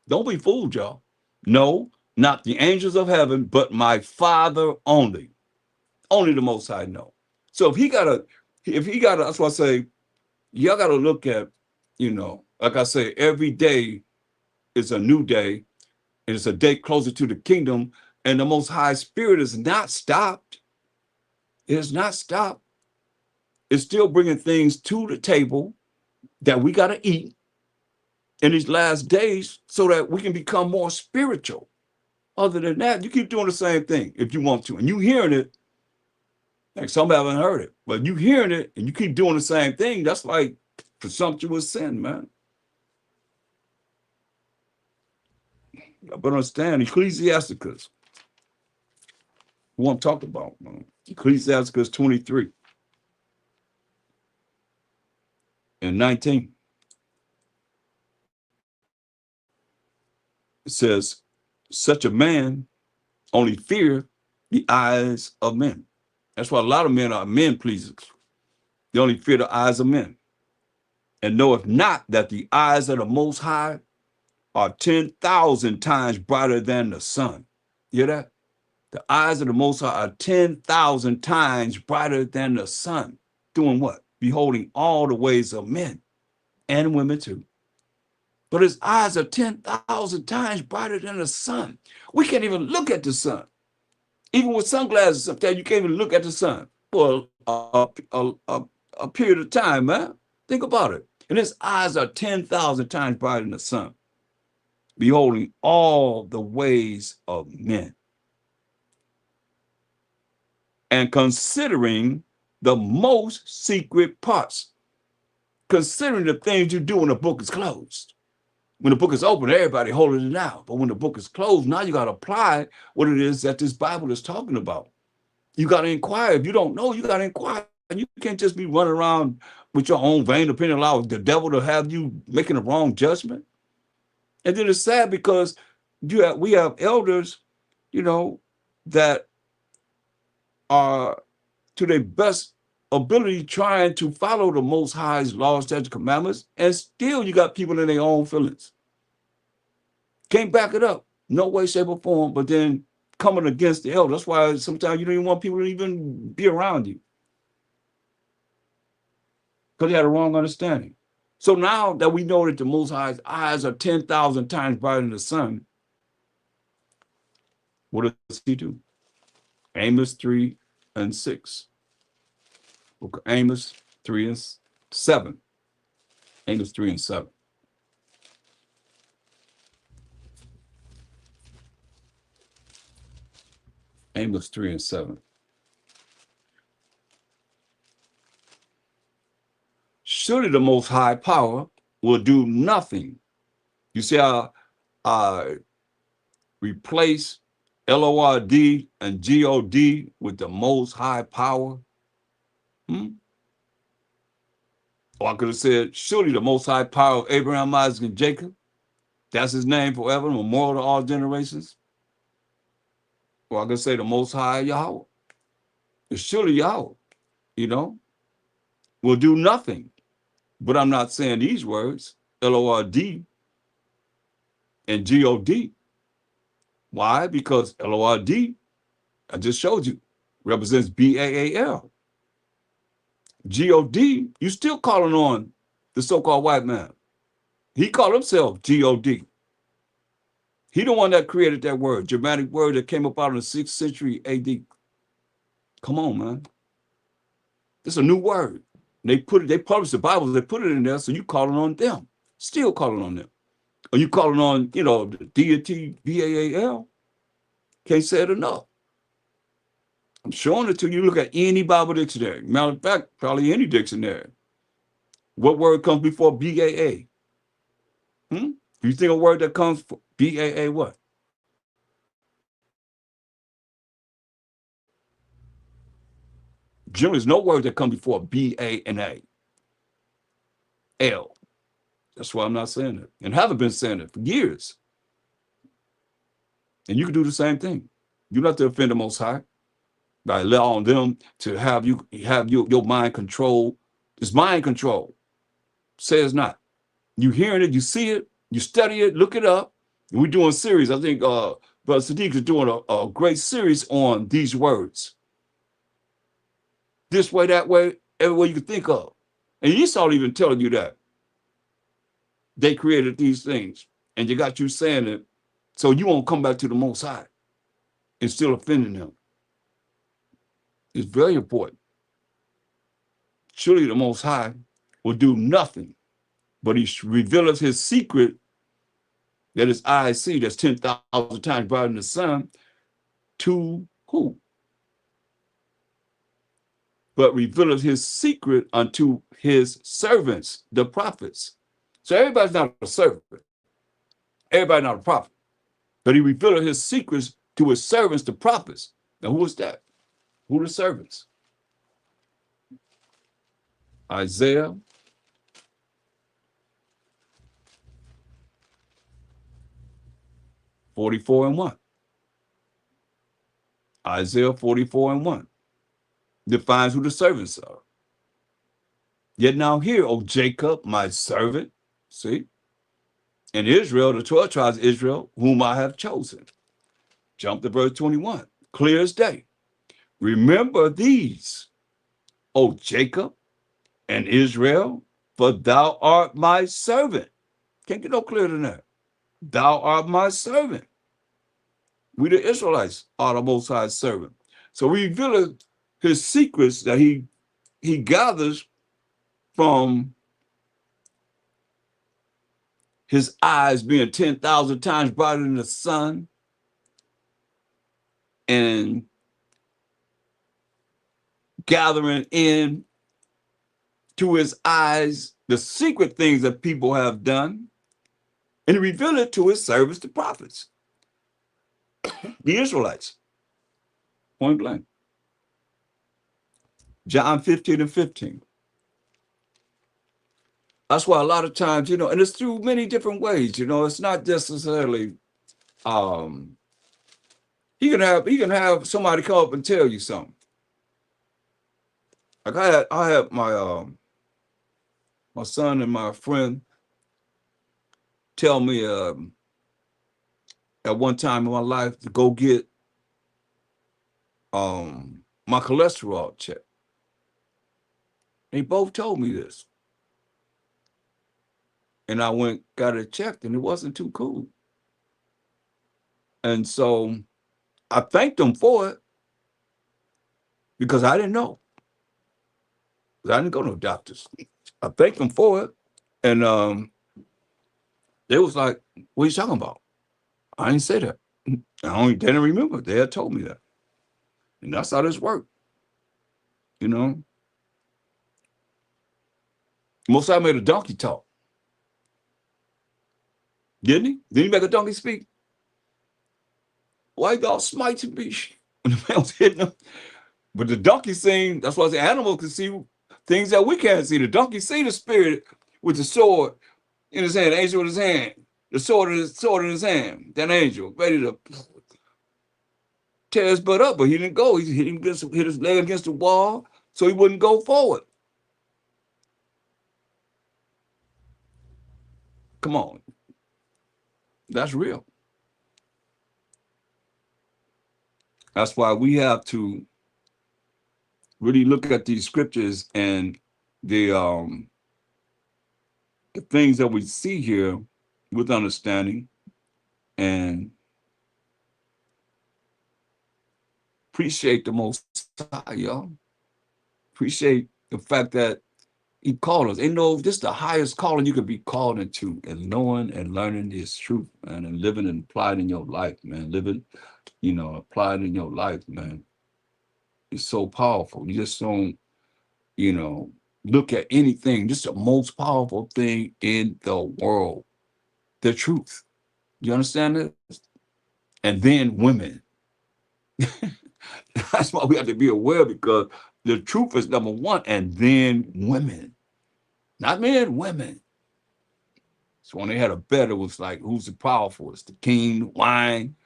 Speaker 1: Don't be fooled, y'all. No, not the angels of heaven, but my Father only. Only the Most High know. So if he got to, that's why I say, y'all got to look at, Like I say, every day is a new day, and it's a day closer to the kingdom. And the Most High Spirit is not stopped. It is not stopped. It's still bringing things to the table that we got to eat in these last days so that we can become more spiritual. Other than that, you keep doing the same thing if you want to. And you hearing it, like some haven't heard it, but you hearing it and you keep doing the same thing, that's like presumptuous sin, man. But understand, Ecclesiasticus, who I'm talking about, man. Ecclesiasticus 23 and 19. It says, such a man only fear the eyes of men. That's why a lot of men are men pleasers. They only fear the eyes of men. And knoweth not that the eyes of the Most High are 10,000 times brighter than the sun. You hear that? The eyes of the Most High are 10,000 times brighter than the sun. Doing what? Beholding all the ways of men and women too. But his eyes are 10,000 times brighter than the sun. We can't even look at the sun. Even with sunglasses, sometimes you can't even look at the sun for a period of time, man. Think about it. And his eyes are 10,000 times brighter than the sun, beholding all the ways of men and considering the most secret parts, considering the things you do when the book is closed. When the book is open, everybody holding it out. But when the book is closed, now you got to apply what it is that this Bible is talking about. You got to inquire. If you don't know, you got to inquire. You can't just be running around with your own vain opinion, allow the devil to have you making a wrong judgment. And then it's sad because we have elders, you know, that are to their best ability trying to follow the Most High's laws, statutes, commandments, and still you got people in their own feelings. Can't back it up, no way, shape, or form. But then coming against the elder, that's why sometimes you don't even want people to even be around you because they had a wrong understanding. So now that we know that the Most High's eyes are 10,000 times brighter than the sun, what does he do? Amos 3 and 6. Book of Amos 3 and 7. Amos 3 and 7. Amos 3 and 7. Surely the Most High power will do nothing. You see how I replace Lord and God with the Most High power? Or I could have said, surely the Most High power of Abraham, Isaac, and Jacob. That's his name forever, memorial to all generations. Or I could say the Most High Yahweh. It's surely Yahweh, you know, will do nothing. But I'm not saying these words, Lord and God. Why? Because Lord, I just showed you, represents Baal. God, you still calling on the so-called white man. He called himself God. He the one that created that word, Germanic word that came up out in the 6th century AD. Come on, man. It's a new word. They published the Bible, they put it in there, so you calling on them. Still calling on them. Are you calling on, the deity, Baal? Can't say it enough. I'm showing it to you. Look at any Bible dictionary. Matter of fact, probably any dictionary. What word comes before BAA? You think a word that comes for BAA what? Generally, there's no word that comes before BA and L. That's why I'm not saying it. And haven't been saying it for years. And you can do the same thing. You don't have to offend the Most High by allowing them to have your mind control. It's mind control. Say it's not. You hearing it, you see it, you study it, look it up. And we're doing a series. I think Brother Sadiq is doing a great series on these words. This way, that way, every way you can think of. And Esau even telling you that. they created these things, and you got you saying it, so you won't come back to the Most High and still offending him. It's very important. Surely the Most High will do nothing, but he revealeth his secret that his eyes see, that's 10,000 times brighter than the sun, to who? But revealeth his secret unto his servants, the prophets. So everybody's not a servant. Everybody's not a prophet. But he revealed his secrets to his servants, the prophets. Now, who is that? Who are the servants? Isaiah 44:1. Isaiah 44:1 defines who the servants are. Yet now hear, O Jacob, my servant, see, and Israel, the 12 tribes of Israel, whom I have chosen. Jump to verse 21. Clear as day. Remember these, O Jacob and Israel, for thou art my servant. Can't get no clearer than that. Thou art my servant. We the Israelites are the Most High's servant. So we reveal his secrets that he gathers from his eyes being 10,000 times brighter than the sun, and gathering in to his eyes the secret things that people have done, and he revealed it to his servants, the prophets, the Israelites. Point blank. John 15:15. That's why a lot of times, and it's through many different ways, it's not necessarily he can have somebody come up and tell you something. Like I had my son and my friend tell me at one time in my life to go get my cholesterol checked. They both told me this. And I went, got it checked, and it wasn't too cool. And so I thanked them for it because I didn't know. I didn't go to no doctors. I thanked them for it. And they was like, what are you talking about? I didn't say that. They didn't remember. They had told me that. And that's how this worked. Most I made a donkey talk. Didn't he? Did he make a donkey speak? Why y'all smiting me? When the man was hitting him. But the donkey seen, that's why the animal can see things that we can't see. The donkey see the spirit with the sword in his hand, the angel in his hand, the sword in his hand, that angel, ready to tear his butt up, but he didn't go. He hit his leg against the wall so he wouldn't go forward. Come on. That's real. That's why we have to really look at these scriptures and the things that we see here with understanding and appreciate the Most High, y'all. Appreciate the fact that he called us. This is the highest calling you could be called into, and knowing and learning this truth, man, and living and applying in your life, man. Living, applying in your life, man. It's so powerful. You just don't, look at anything. Just the most powerful thing in the world, the truth. You understand this? And then women. That's why we have to be aware, because the truth is number one, and then women. Not men, women. So when they had a bet, it was like, who's the powerful? It's the king, the wine.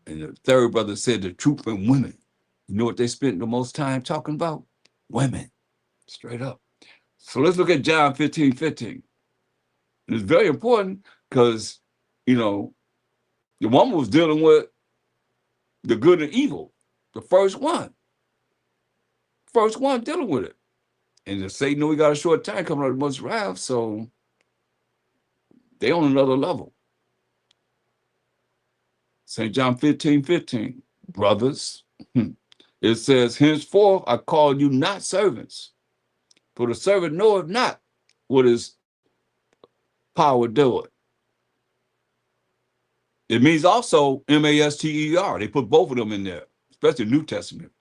Speaker 1: And the third brother said the truth and women. You know what they spent the most time talking about? Women. Straight up. So let's look at John 15:15. And it's very important because, the woman was dealing with the good and evil. The first one. First one dealing with it. And Satan knew we got a short time coming out of the most wrath, so They on another level. St. John 15:15, brothers. It says, henceforth I call you not servants, for the servant knoweth not what his power doeth. It means also master. They put both of them in there, especially New Testament.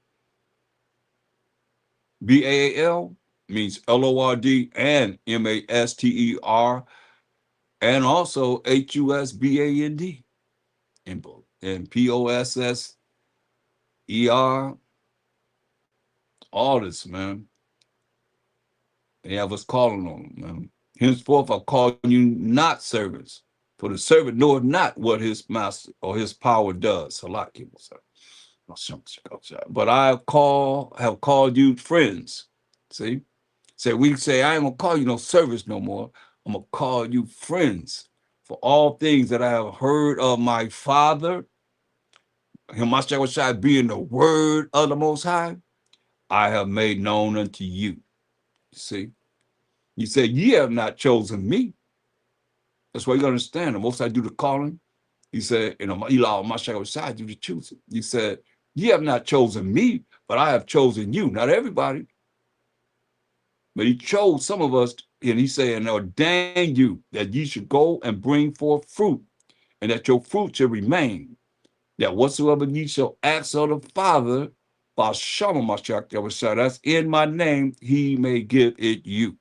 Speaker 1: BAAL means LORD and MASTER, and also HUSBAND in both. And POSSER, all this, man. They have us calling on them, man. Henceforth I call you not servants, for the servant knoweth not what his master or his power does. But I have called you friends. See? So we say, I ain't gonna call you no servants no more. I'm gonna call you friends. For all things that I have heard of my Father, him Mashiach being the word of the Most High, I have made known unto you. See? You said, ye have not chosen me. That's why you gotta understand. The Most High do the calling. He said, Elah Mashiach do the choosing. He said, ye have not chosen me, but I have chosen you. Not everybody. But he chose some of us, and he said, and ordained you that ye should go and bring forth fruit, and that your fruit should remain. That whatsoever ye shall ask of the Father, that's in my name, he may give it you.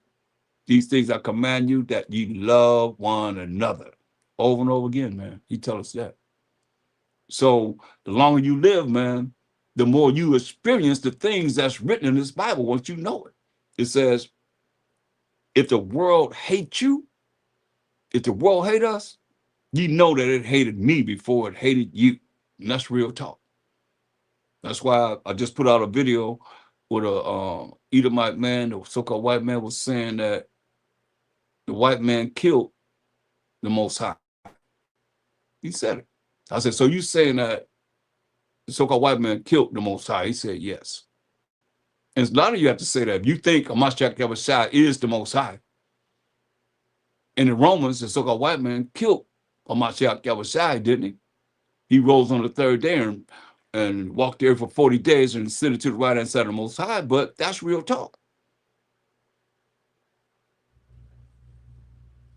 Speaker 1: These things I command you, that ye love one another. Over and over again, man. He tells us that. So the longer you live, man, the more you experience the things that's written in this Bible once you know it. It says, if the world hates you, if the world hate us, you know that it hated me before it hated you. And that's real talk. That's why I just put out a video with a Edomite man, the so-called white man, was saying that the white man killed the Most High. He said it. I said, so you saying that the so-called white man killed the Most High? He said, yes. And a lot of you have to say that. If you think Mashiach Yahushua is the Most High, in the Romans, the so-called white man killed Mashiach Yahushua, didn't he? He rose on the third day and walked there for 40 days and ascended to the right hand side of the Most High, but that's real talk.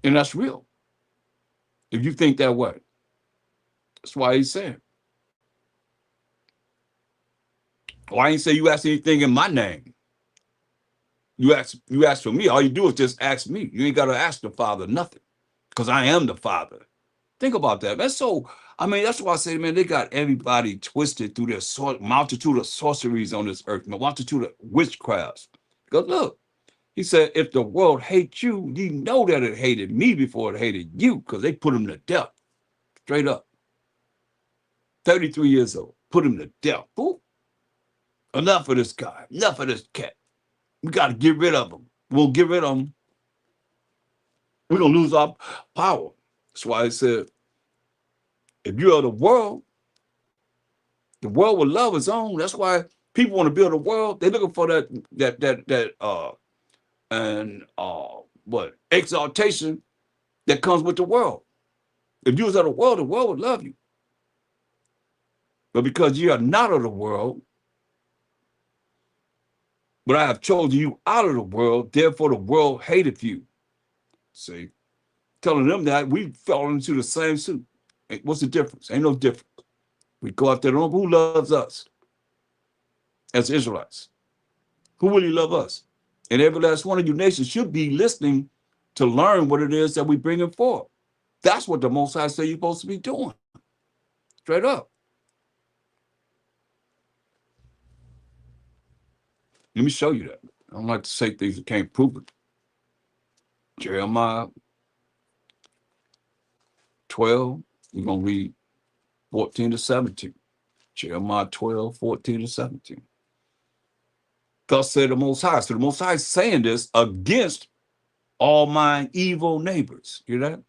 Speaker 1: And that's real. If you think that way. That's why he said. Why ain't say you ask anything in my name? You ask for me. All you do is just ask me. You ain't got to ask the Father nothing, because I am the Father. Think about that. That's so, I mean, that's why I say, man, they got everybody twisted through their multitude of sorceries on this earth, man, multitude of witchcrafts. Because look, he said, if the world hates you, you know that it hated me before it hated you, because they put him to death. Straight up. 33 years old. Put him to death. Ooh. Enough of this guy. Enough of this cat. We got to get rid of him. We'll get rid of him. We're going to lose our power. That's why I said, if you are the world will love its own. That's why people want to build a world. They're looking for exaltation that comes with the world. If you was of the world would love you. But because you are not of the world, but I have chosen you out of the world, therefore the world hateth you. See, telling them that we fell into the same suit. What's the difference? Ain't no difference. We go after them. Who loves us as Israelites? Who really love us? And every last one of you nations should be listening to learn what it is that we bringing forth. That's what the Most High say you're supposed to be doing. Straight up. Let me show you that. I don't like to say things that can't prove it. Jeremiah 12, we're going to read 14 to 17. Jeremiah 12, 14 to 17. Thus said the Most High. So the Most High is saying this against all my evil neighbors. You know that?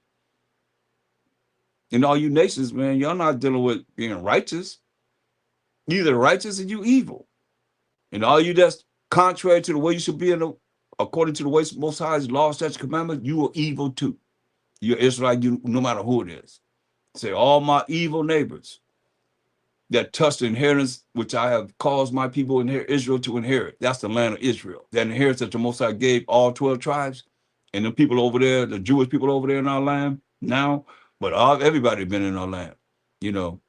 Speaker 1: And all you nations, man, y'all not dealing with being righteous. You either righteous or you evil. And all you that's contrary to the way you should be according to the way Most High's law, statute, commandment, you are evil too. You're Israelite, you, no matter who it is. Say, all my evil neighbors that touch the inheritance which I have caused my people in Israel to inherit. That's the land of Israel. That inheritance that the Most High gave all 12 tribes. And the people over there, the Jewish people over there in our land now, but everybody been in our land. You know,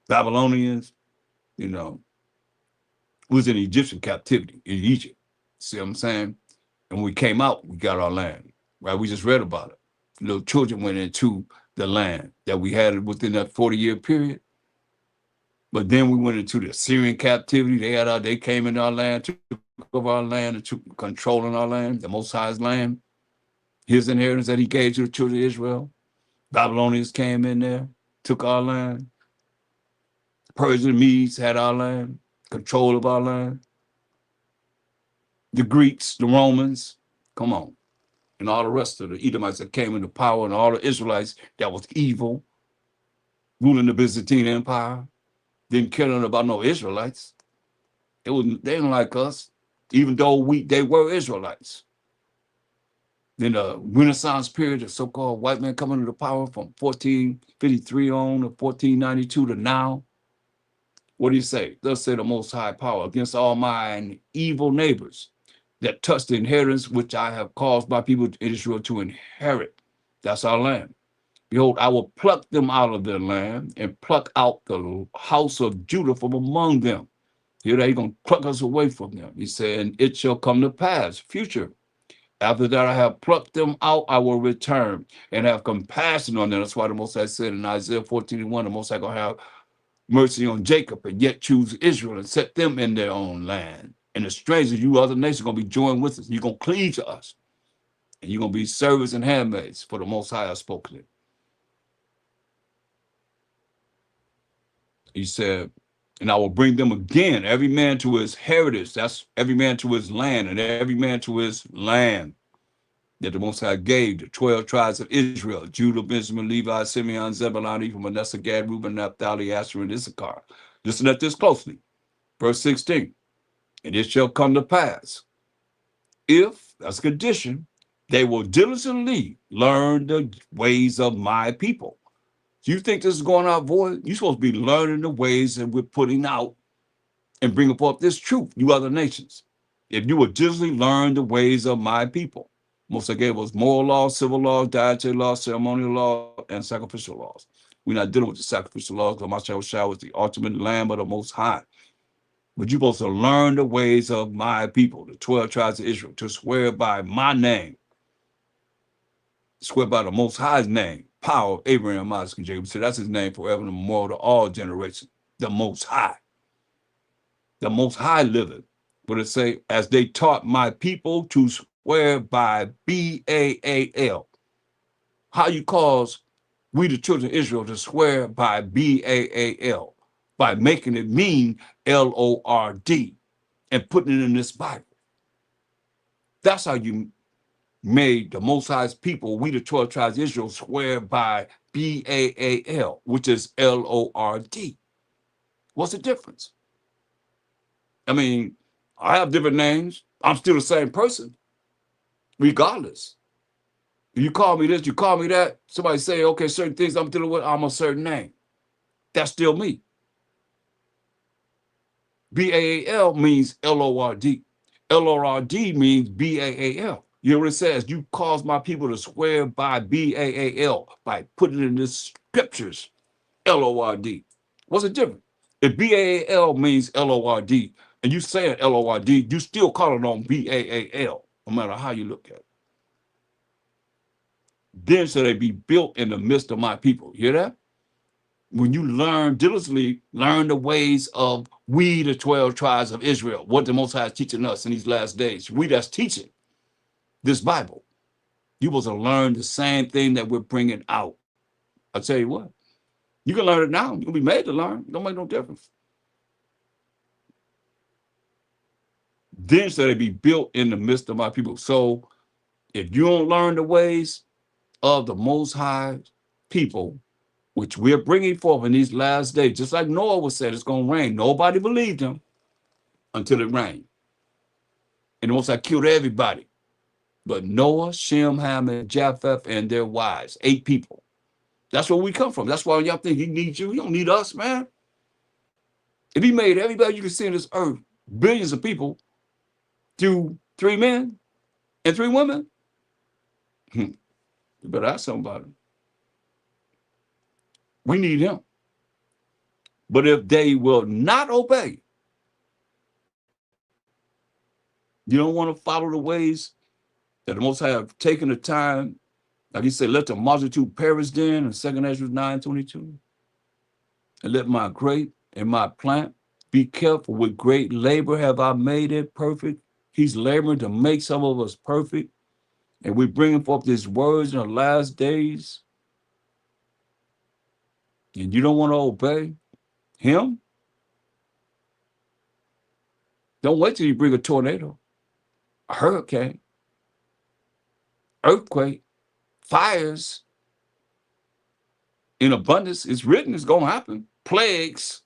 Speaker 1: Babylonians, you know, was in Egyptian captivity in Egypt. See what I'm saying? And when we came out, we got our land, right? We just read about it. Little children went into the land that we had within that 40-year period. But then we went into the Syrian captivity. They came in our land, took over our land, and took control in our land, the Most High's land, his inheritance that he gave to the children of Israel. Babylonians came in there, took our land. Persian Medes had our land, control of our land. The Greeks, the Romans, come on. And all the rest of the Edomites that came into power, and all the Israelites that was evil, ruling the Byzantine Empire, didn't care nothing about no Israelites. They didn't like us, even though they were Israelites. Then the Renaissance period, the so-called white man coming into power from 1453 on to 1492 to now. What do you say? Thus say the Most High power against all mine evil neighbors that touch the inheritance which I have caused my people in Israel to inherit. That's our land. Behold, I will pluck them out of their land and pluck out the house of Judah from among them. Here they're going to pluck us away from them. He said, and it shall come to pass, future. After that I have plucked them out, I will return and have compassion on them. That's why the Most High said in Isaiah 14:1, the Most High going to have mercy on Jacob and yet choose Israel and set them in their own land. And the strangers, you other nations, are going to be joined with us. You're going to cleave to us. And you're going to be servants and handmaids for the Most High I spoken it. He said, and I will bring them again, every man to his heritage. That's every man to his land, and every man to his land that the Most High gave the 12 tribes of Israel: Judah, Benjamin, Levi, Simeon, Zebulun, Ephraim, Manasseh, Gad, Reuben, Naphtali, Asher, and Issachar. Listen at this closely. Verse 16. And it shall come to pass, if, that's a condition, they will diligently learn the ways of my people. Do you think this is going out void? You're supposed to be learning the ways that we're putting out and bringing forth this truth, you other nations. If you would diligently learn the ways of my people. Most I gave us moral laws, civil laws, dietary laws, ceremonial laws, and sacrificial laws. We're not dealing with the sacrificial laws because my child was the ultimate lamb of the Most High. But you're supposed to learn the ways of my people, the 12 tribes of Israel, to swear by my name, swear by the Most High's name, power of Abraham, Isaac, and Jacob. So that's his name forever and memorial to all generations, the Most High. The Most High liveth. What it say? As they taught my people to swear by B-A-A-L. How you cause we the children of Israel to swear by B-A-A-L? By making it mean L-O-R-D and putting it in this Bible. That's how you made the Most High's people, we the 12 tribes of Israel, swear by B-A-A-L, which is L-O-R-D. What's the difference? I mean, I have different names. I'm still the same person, regardless. You call me this, you call me that. Somebody say, okay, certain things I'm dealing with, I'm a certain name. That's still me. B-A-A-L means L-O-R-D. L-O-R-D means B-A-A-L. You know what it says? You cause my people to swear by B-A-A-L, by putting it in the scriptures, L-O-R-D. What's the difference? If B-A-A-L means L-O-R-D, and you saying L-O-R-D, you still call it on B-A-A-L, no matter how you look at it. Then shall they be built in the midst of my people. You hear that? When you diligently learn the ways of we, the 12 tribes of Israel, what the Most High is teaching us in these last days. We that's teaching this Bible. You're supposed to learn the same thing that we're bringing out. I'll tell you what. You can learn it now. You'll be made to learn. It don't make no difference. Then shall they be built in the midst of my people. So if you don't learn the ways of the Most High people, which we're bringing forth in these last days, just like Noah was said, it's going to rain. Nobody believed him until it rained. And the Most High killed everybody but Noah, Shem, Ham, and Japheth and their wives. 8 people. That's where we come from. That's why y'all think he needs you. He don't need us, man. If he made everybody you can see on this earth, billions of people, through 3 men and 3 women, you better ask somebody. We need him. But if they will not obey, you don't want to follow the ways that the Most High have taken the time, like he said, let the multitude perish then in 2 Ezra 9:22. And let my grape and my plant be kept, for with great labor have I made it perfect. He's laboring to make some of us perfect. And we're bringing forth these words in the last days. And you don't want to obey him? Don't wait till you bring a tornado, a hurricane, earthquake, fires in abundance. It's written, it's going to happen. Plagues.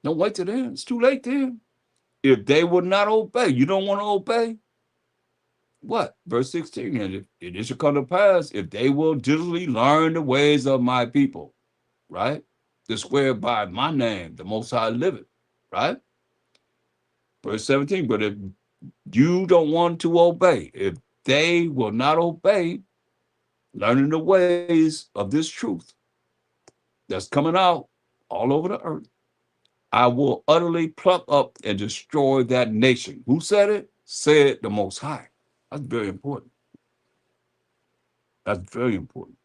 Speaker 1: Don't wait till then. It's too late then. If they would not obey, you don't want to obey? What? Verse 16, and if it shall come to pass, if they will diligently learn the ways of my people, right? To swear by my name, the Most High liveth, right? Verse 17, but if you don't want to obey, if they will not obey, learning the ways of this truth that's coming out all over the earth, I will utterly pluck up and destroy that nation. Who said it? Said the Most High. That's very important. That's very important.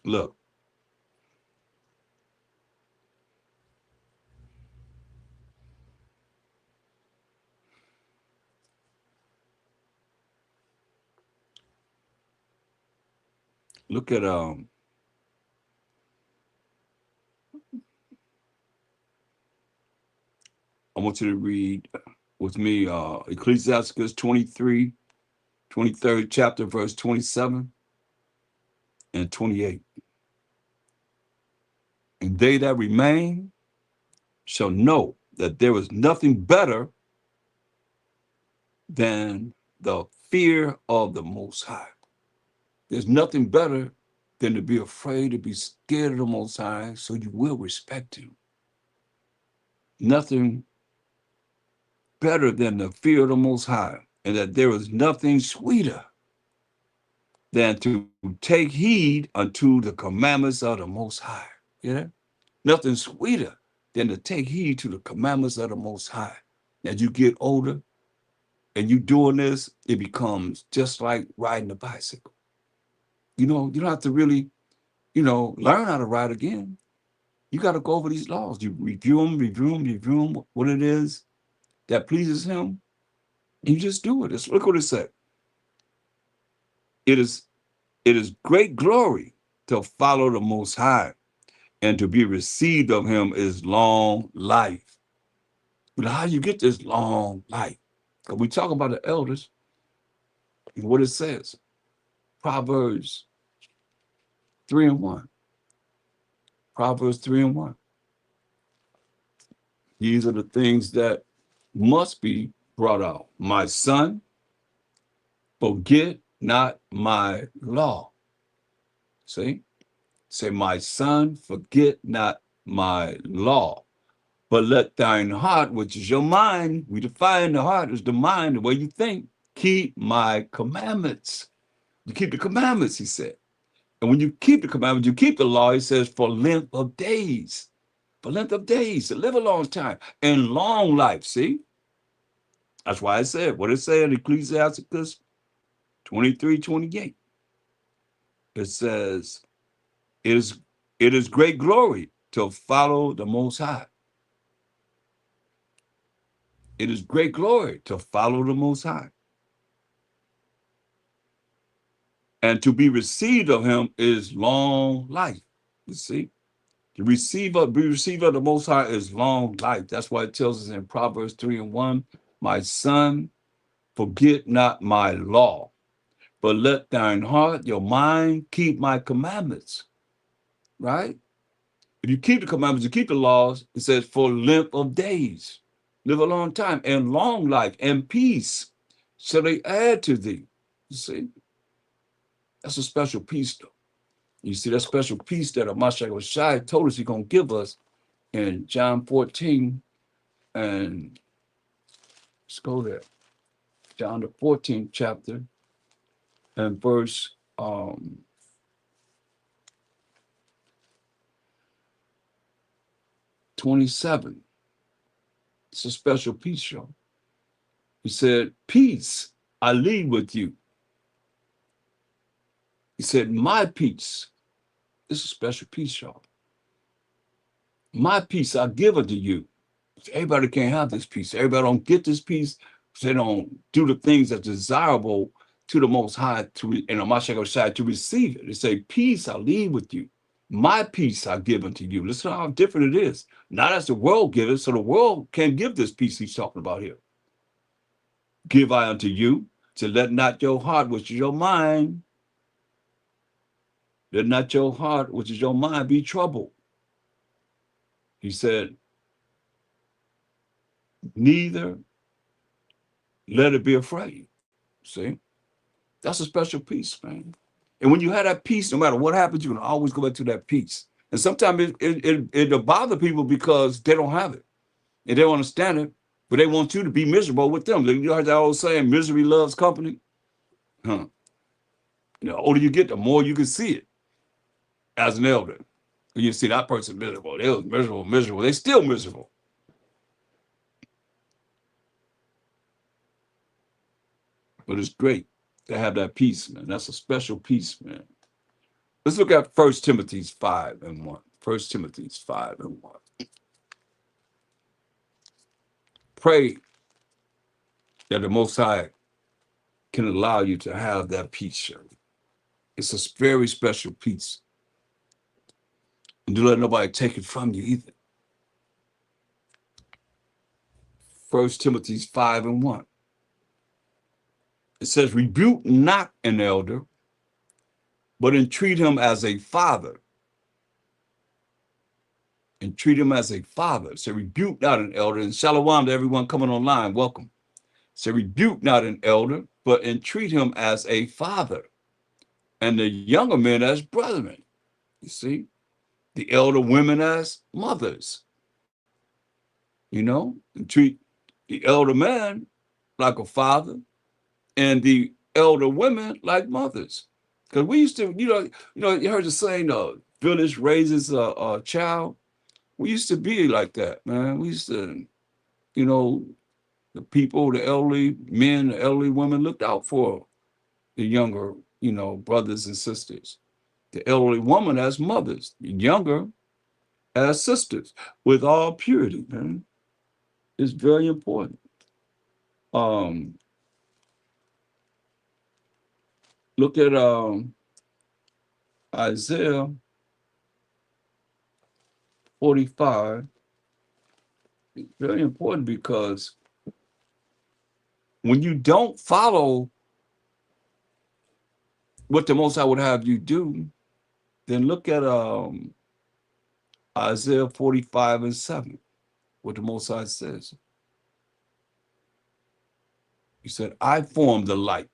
Speaker 1: Look, look at I want you to read with me Ecclesiastes 23, 23rd chapter, verse 27 and 28. And they that remain shall know that there is nothing better than the fear of the Most High. There's nothing better than to be afraid, to be scared of the Most High, so you will respect him. Nothing better than the fear of the Most High, and that there is nothing sweeter than to take heed unto the commandments of the Most High. Yeah? Nothing sweeter than to take heed to the commandments of the Most High. As you get older and you doing this, it becomes just like riding a bicycle. You know, you don't have to really, learn how to ride again. You got to go over these laws. You review them, what it is that pleases him. And you just do it. Look what it said. It is great glory to follow the Most High, and to be received of him is long life. But how you get this long life? Because we talk about the elders and what it says. Proverbs 3:1. Proverbs 3:1. These are the things that must be brought out. My son, forget not my law. See? Say, my son, forget not my law. But let thine heart, which is your mind, we define the heart as the mind, the way you think, keep my commandments. You keep the commandments, he said. And when you keep the commandments, you keep the law, he says, for length of days. For length of days, to live a long time. And long life, see? That's why I said, what it said in Ecclesiastes 23:28. It says, it is great glory to follow the Most High. It is great glory to follow the Most High. And to be received of him is long life. You see? To be received of the Most High is long life. That's why it tells us in Proverbs 3:1, my son, forget not my law, but let thine heart, your mind, keep my commandments. Right? If you keep the commandments, you keep the laws, it says for length of days. live a long time, and long life and peace shall they add to thee. You see, that's a special peace, though. You see, that special peace that Mashiach Shai told us he's going to give us in John 14, and let's go there. John the 14th chapter and verse 27. It's a special peace, y'all. He said, peace I leave with you. He said, my peace. This is a special peace, y'all. My peace I give unto you. Everybody can't have this peace. Everybody don't get this peace. They don't do the things that's desirable to the Most High and the Mashiach side to receive it. They say, peace I leave with you. My peace I give unto you. Listen how different it is. Not as the world gives it, so the world can't give this peace he's talking about here. Give I unto you, to let not your heart, which is your mind, let not your heart, which is your mind, be troubled. He said, neither let it be afraid. See? That's a special peace, man. And when you have that peace, no matter what happens, you can always go back to that peace. And sometimes it'll bother people because they don't have it. And they don't understand it, but they want you to be miserable with them. You heard that old saying, misery loves company? Huh. The older you get, the more you can see it as an elder. You see that person miserable. They was miserable. They still miserable. But it's great to have that peace, man. That's a special peace, man. Let's look at 1 Timothy 5 and 1. 1 Timothy 5 and 1. Pray that the Most High can allow you to have that peace, sir. It's a very special peace. And don't let nobody take it from you either. 1 Timothy 5 and 1. It says, rebuke not an elder, but entreat him as a father. And treat him as a father. So rebuke not an elder. And shalom to everyone coming online. Welcome. So rebuke not an elder, but entreat him as a father. And the younger men as brethren. You see? The elder women as mothers. You know? And treat the elder man like a father and the elder women like mothers. Because we used to, you heard the saying, village raises a child. We used to be like that, man. We used to, the people, the elderly men, the elderly women looked out for the younger, brothers and sisters. The elderly woman as mothers, the younger as sisters, with all purity, man. It's very important. Look at Isaiah 45. It's very important because when you don't follow what the Most High would have you do, then look at Isaiah 45 and 7, what the Most High says. He said, I form the light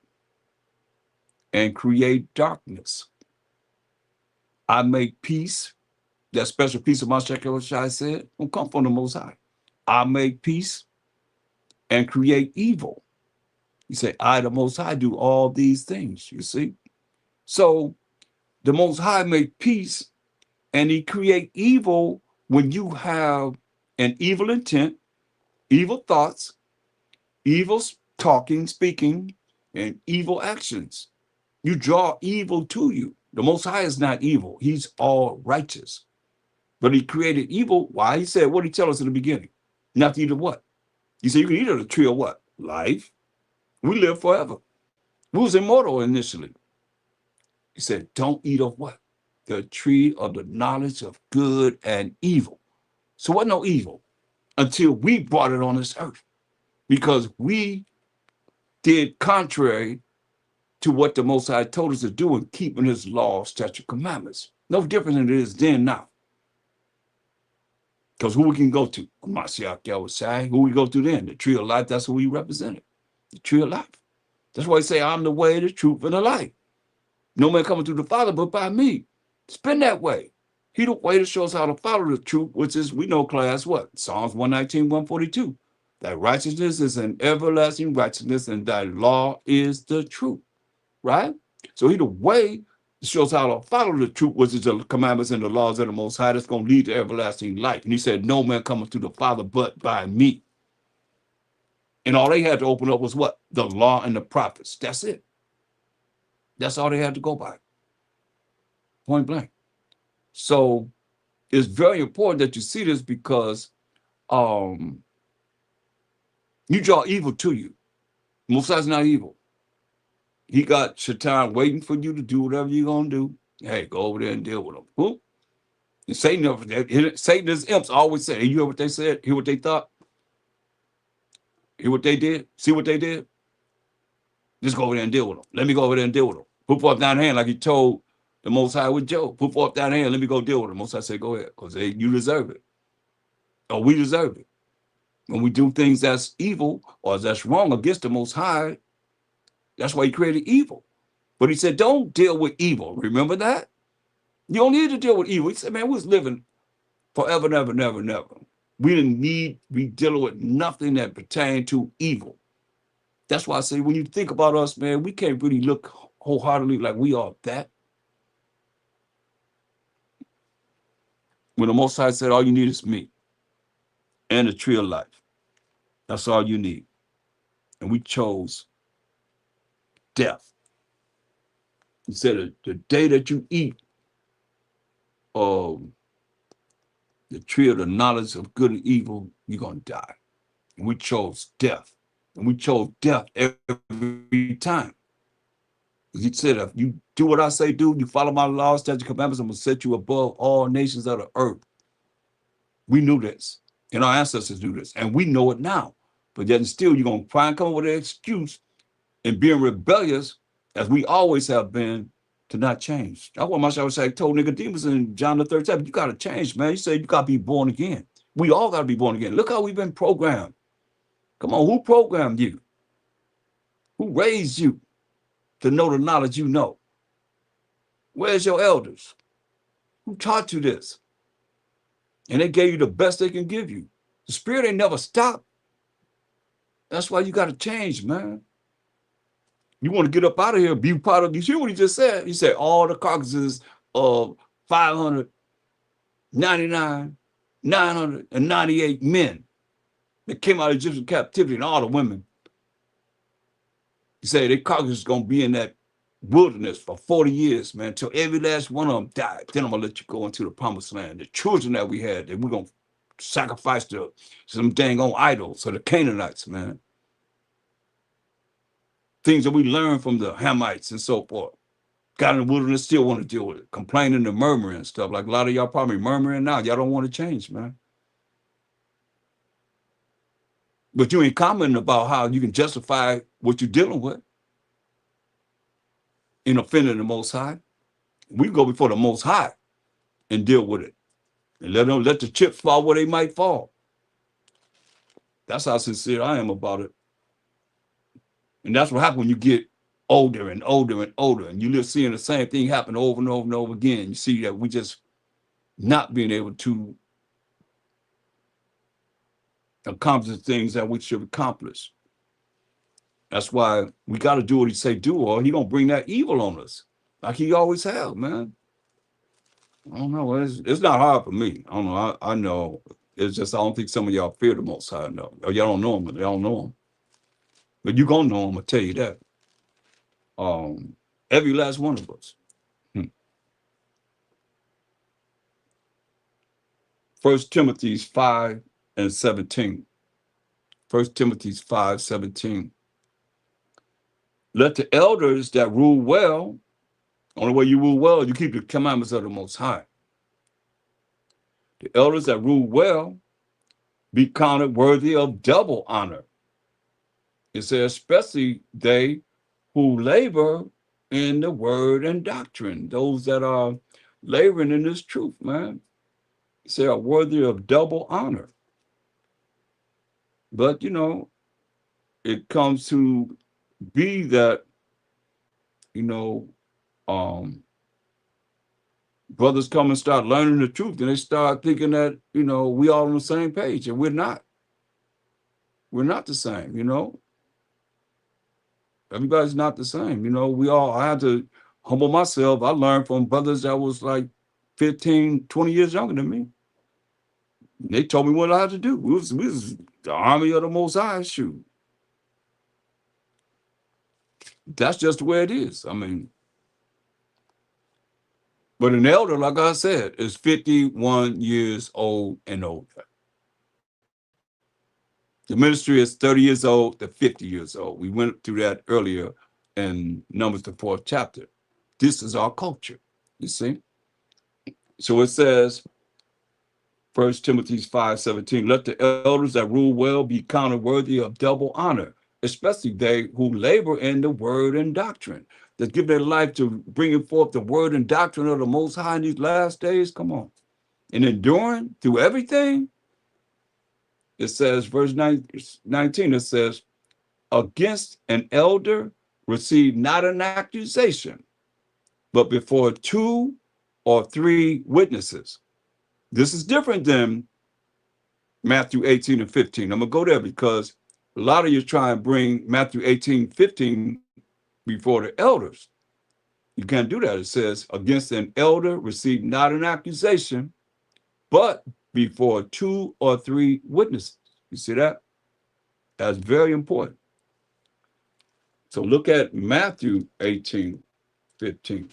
Speaker 1: and create darkness. I make peace. That special peace of Mashiach Shai said will come from the Most High. I make peace and create evil. He said, I, the Most High, do all these things, you see? So the Most High make peace and he create evil when you have an evil intent, evil thoughts, evil talking, speaking, and evil actions. You draw evil to you. The Most High is not evil. He's all righteous. But he created evil. Why? He said, what did he tell us in the beginning? Not to eat of what? He said, you can eat of the tree of what? Life. We live forever. We was immortal initially. He said, don't eat of what? The tree of the knowledge of good and evil. So what no evil until we brought it on this earth because we did contrary to what the Most High told us to do in keeping his laws, statute, commandments. No different than it is then now. Because who we can go to? Mashiach would say, who we go to then? The tree of life, that's who we represented. The tree of life. That's why he say, I'm the way, the truth, and the life. No man coming to the Father but by me. It's been that way. He the way that shows how to follow the truth, which is, we know class what? Psalms 119, 142. That righteousness is an everlasting righteousness, and thy law is the truth. Right? So he the way shows how to follow the truth, which is the commandments and the laws of the Most High, that's going to lead to everlasting life. And he said, no man cometh to the Father but by me. And all they had to open up was what? The law and the prophets. That's it. That's all they had to go by. Point blank. So it's very important that you see this, because you draw evil to you. Most High's not evil. He got Shaitan waiting for you to do whatever you're going to do. Hey, go over there and deal with him. Who? And Satan is imps always say, hey, you hear what they said? Hear what they thought? Hear what they did? See what they did? Just go over there and deal with them. Let me go over there and deal with them. Put forth thine hand, like he told the Most High with Job. Put forth thine hand, let me go deal with them. Most High said, go ahead, because you deserve it. Or we deserve it. When we do things that's evil or that's wrong against the Most High, that's why he created evil. But he said, don't deal with evil. Remember that? You don't need to deal with evil. He said, man, we was living forever, never, never, never. We didn't need to be dealing with nothing that pertained to evil. That's why I say, when you think about us, man, we can't really look wholeheartedly like we are that. When the Most High said, all you need is me and the tree of life. That's all you need. And we chose death. He said, the day that you eat of the tree of the knowledge of good and evil, you're going to die. And we chose death. And we chose death every time. He said, if you do what I say do, you follow my laws, statutes, commandments, I'm going to set you above all nations of the earth. We knew this. And our ancestors knew this. And we know it now. But yet still, you're going to try and come up with an excuse and being rebellious, as we always have been, to not change. That's what Mashiach say, told Nicodemus in John the 3rd chapter, you got to change, man. He said, you got to be born again. We all got to be born again. Look how we've been programmed. Come on, who programmed you? Who raised you to know the knowledge you know? Where's your elders? Who taught you this? And they gave you the best they can give you. The spirit ain't never stopped. That's why you got to change, man. You want to get up out of here, be part of, you see what he just said? He said all the carcasses of 599, 998 men that came out of Egyptian captivity, and all the women. He said their carcasses is going to be in that wilderness for 40 years, man, until every last one of them died. Then I'm going to let you go into the promised land. The children that we had, that we're going to sacrifice to some dang on idols, so the Canaanites, man. Things that we learned from the Hamites and so forth. Got in the wilderness, still want to deal with it. Complaining and murmuring and stuff. Like a lot of y'all probably murmuring now. Y'all don't want to change, man. But you ain't commenting about how you can justify what you're dealing with in offending the Most High. We go before the Most High and deal with it. And let the chips fall where they might fall. That's how sincere I am about it. And that's what happens when you get older and older and older, and you live seeing the same thing happen over and over and over again. You see that we just not being able to accomplish the things that we should accomplish. That's why we got to do what he say do, or he gonna bring that evil on us, like he always have, man. I don't know. It's not hard for me. I don't know. I know. It's just I don't think some of y'all fear the Most High. No, or y'all don't know him. Y'all don't know him. But you gonna know him. I tell you that. Every last one of us. 1 Timothy 5:17. 1 Timothy 5:17. Let the elders that rule well, only way you rule well, you keep the commandments of the Most High. The elders that rule well be counted worthy of double honor. It says, especially they who labor in the word and doctrine, those that are laboring in this truth, man. say are worthy of double honor. But it comes to be that, you know, um, brothers come and start learning the truth, and they start thinking that, we all on the same page, and we're not. We're not the same. Everybody's not the same. I had to humble myself. I learned from brothers that was like 15, 20 years younger than me. They told me what I had to do. We was the army of the Most High. Shoot, that's just the way it is. I mean, but an elder, like I said, is 51 years old and older. The ministry is 30 years old to 50 years old. We went through that earlier in Numbers, the 4th chapter. This is our culture, you see. So it says, 1 Timothy 5:17, let the elders that rule well be counted worthy of double honor, especially they who labor in the word and doctrine, that give their life to bringing forth the word and doctrine of the Most High in these last days. Come on. And enduring through everything. It says, verse 19, it says, against an elder receive not an accusation, but before 2 or 3 witnesses. This is different than Matthew 18 and 15. I'm going to go there because a lot of you try and bring Matthew 18, 15 before the elders. You can't do that. It says, against an elder receive not an accusation, but before 2 or 3 witnesses. You see that? That's very important. So look at Matthew 18, 15.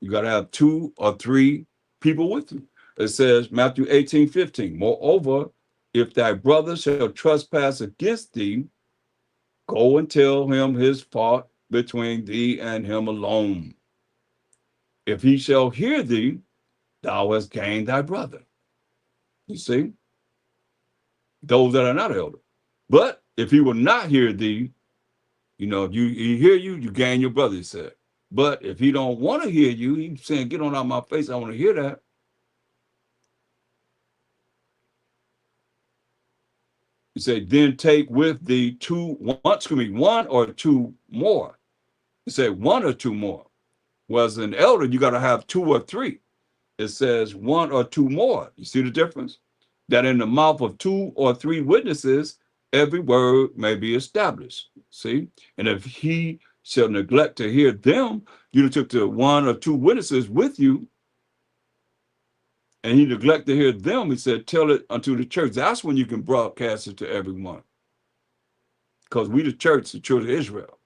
Speaker 1: You got to have 2 or 3 people with you. It says, Matthew 18, 15. Moreover, if thy brother shall trespass against thee, go and tell him his fault between thee and him alone. If he shall hear thee, thou hast gained thy brother. You see, those that are not elder. But if he will not hear thee, if he hear you, you gain your brother, he said. But if he don't want to hear you, he's saying, get on out of my face, I want to hear that. He said, then take with thee 1 or 2 more. He said 1 or 2 more. Whereas an elder, you got to have 2 or 3. It says 1 or 2 more. You see the difference? That in the mouth of 2 or 3 witnesses, every word may be established. See? And if he shall neglect to hear them, you took the 1 or 2 witnesses with you, and he neglect to hear them, he said, tell it unto the church. That's when you can broadcast it to everyone. Because we the church, the children of Israel.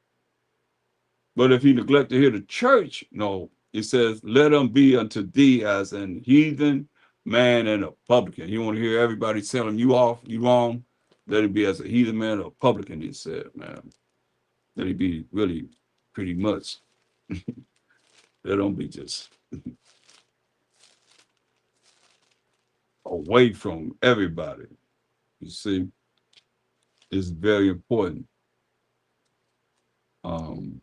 Speaker 1: But if he neglect to hear the church, no, it says, let him be unto thee as an heathen man and a publican. You want to hear everybody telling you off, you wrong, let him be as a heathen man or a publican, he said, man. Let him be really pretty much. Let him be just away from everybody. You see, it's very important. And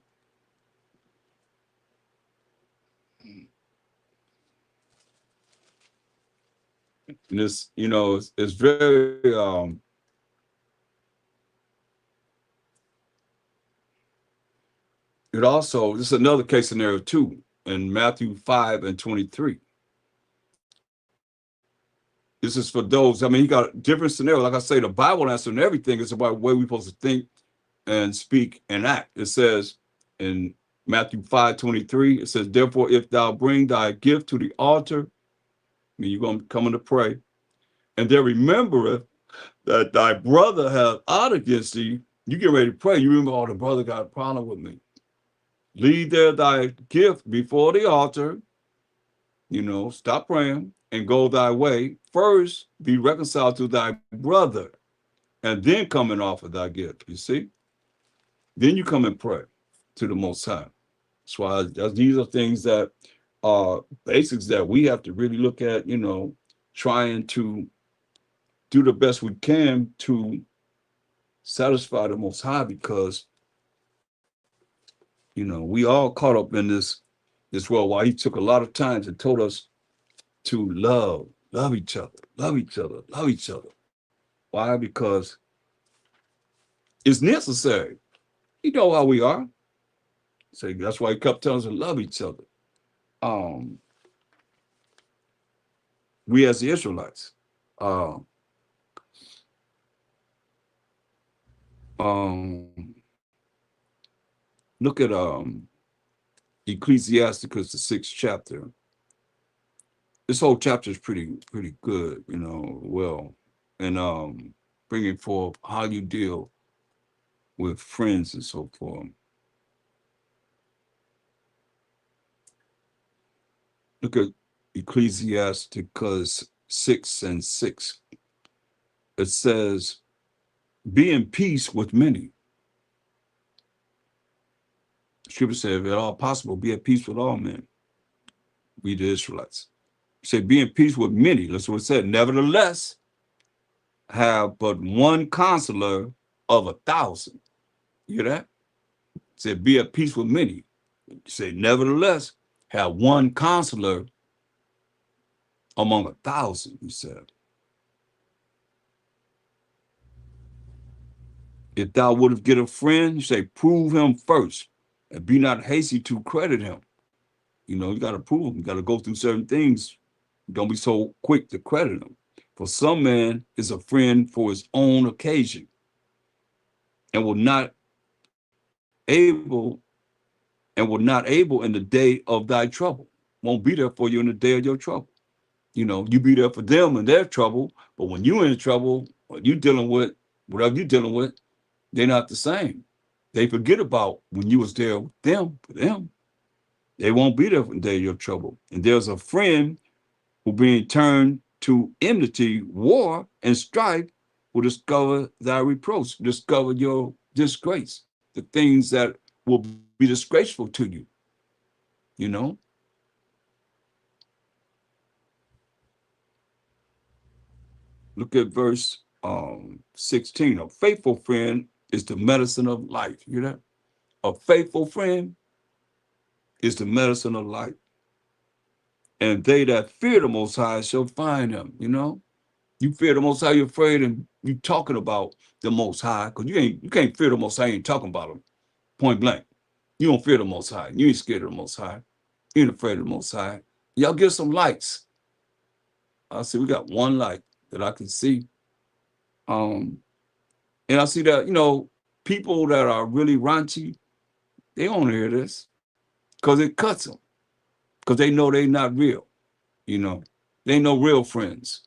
Speaker 1: it's very it also, this is another case scenario too, in Matthew 5 and 23. This is for those, he got different scenarios. Like I say, the Bible answering everything is about the way we're supposed to think and speak and act. It says in Matthew 5:23, it says, therefore, if thou bring thy gift to the altar, you're going to come in to pray, and there remembereth that thy brother hath ought against thee, you get ready to pray. You remember, oh, the brother got a problem with me. Leave there thy gift before the altar, stop praying and go thy way. First, be reconciled to thy brother, and then come and offer thy gift. You see? Then you come and pray to the Most High. That's why these are things that are basics that we have to really look at, trying to do the best we can to satisfy the Most High, because, we all caught up in this This world, why he took a lot of times and told us to love each other, love each other, love each other. Why? Because it's necessary. You know how we are. So that's why he kept telling us to love each other. Um, we as the Israelites. Um, um, look at Ecclesiasticus, the 6th chapter. This whole chapter is pretty good, well, and bringing forth how you deal with friends and so forth. Look at Ecclesiasticus 6:6. It says, "Be in peace with many." Scripture says, if at all possible, be at peace with all men. We the Israelites. It said, "Be in peace with many." That's what it said. "Nevertheless, have but one counselor of 1,000." You hear that? It said, "Be at peace with many." It said, "Nevertheless, have one counselor among 1,000." He said, "If thou wouldst get a friend, you say, prove him first, and be not hasty to credit him." You got to prove him. You got to go through certain things. Don't be so quick to credit him. For some man is a friend for his own occasion, and able will not able in the day of thy trouble. Won't be there for you in the day of your trouble. You be there for them in their trouble, but when you in trouble, what you dealing with, whatever you dealing with, they're not the same. They forget about when you was there with them, for them. They won't be there for the day of your trouble. And there's a friend who being turned to enmity, war, and strife will discover thy reproach, discover your disgrace, the things that will be disgraceful to you. You know, look at verse 16. A faithful friend is the medicine of life. You know, a faithful friend is the medicine of life. And they that fear the Most High shall find him. You fear the Most High, you're afraid, and you talking about the Most High, because you can't fear the Most High, you ain't talking about him point blank. You don't fear the Most High. You ain't scared of the Most High. You ain't afraid of the Most High. Y'all give some lights. I see we got one light that I can see. Um, and I see that, people that are really raunchy, they don't hear this because it cuts them, because they know they're not real. You know, they ain't no real friends.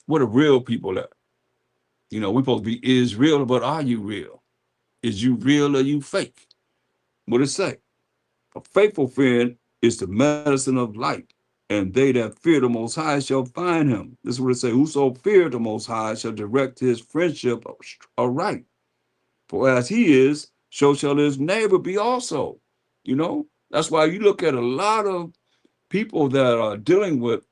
Speaker 1: What are real people at? We're supposed to be, is real, but are you real? Is you real or you fake? What it say? A faithful friend is the medicine of life, and they that fear the Most High shall find him. This is what it say. Whoso fear the Most High shall direct his friendship aright. For as he is, so shall his neighbor be also. That's why you look at a lot of people that are dealing with,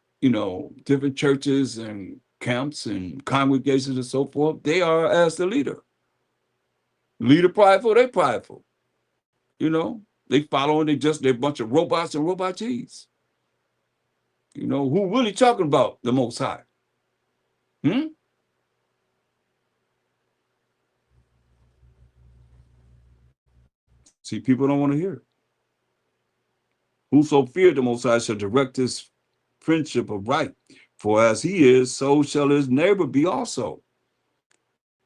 Speaker 1: different churches and camps and congregations and so forth. They are as the leader. Leader prideful, they prideful. They following, they're a bunch of robots and robotees. Who really talking about the Most High? Hmm? See, people don't want to hear it. Whoso feared the Most High shall direct his friendship aright. For as he is, so shall his neighbor be also.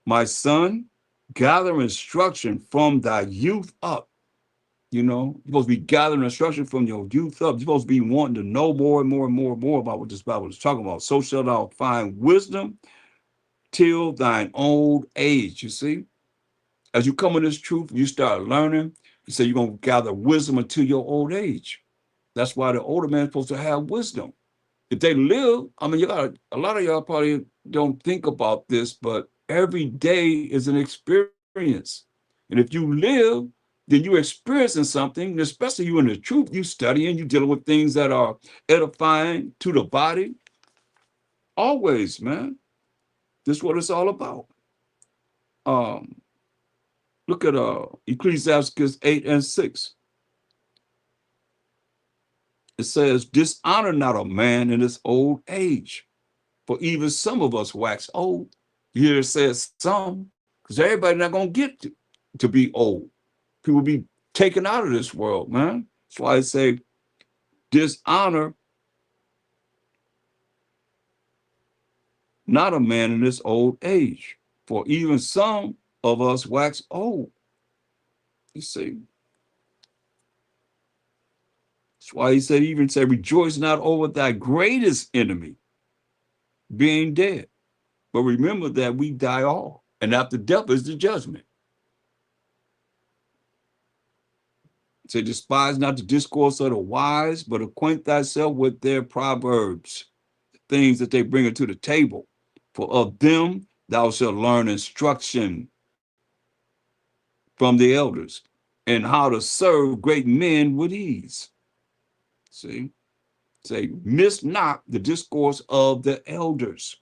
Speaker 1: My son, gather instruction from thy youth up. You're supposed to be gathering instruction from your youth up. You're supposed to be wanting to know more and more and more and more about what this Bible is talking about. So shalt thou find wisdom till thine old age. You see, as you come in this truth, you start learning. You say you're going to gather wisdom until your old age. That's why the older man's supposed to have wisdom. If they live, I mean, a lot of y'all probably don't think about this, but every day is an experience. And if you live, then you're experiencing something, and especially you in the truth, you studying, you dealing with things that are edifying to the body. Always, man. This is what it's all about. Um, Look at Ecclesiastes 8:6. It says, dishonor not a man in his old age, for even some of us wax old. Here it says some, because everybody not gonna get to be old. People be taken out of this world, man. That's why I say dishonor not a man in his old age, for even some of us wax old. You see, that's why he said, even say, rejoice not over thy greatest enemy being dead, but remember that we die all, and after death is the judgment. Say, despise not the discourse of the wise, but acquaint thyself with their proverbs, things that they bring into the table. For of them thou shalt learn instruction from the elders, and how to serve great men with ease. See, say, miss not the discourse of the elders,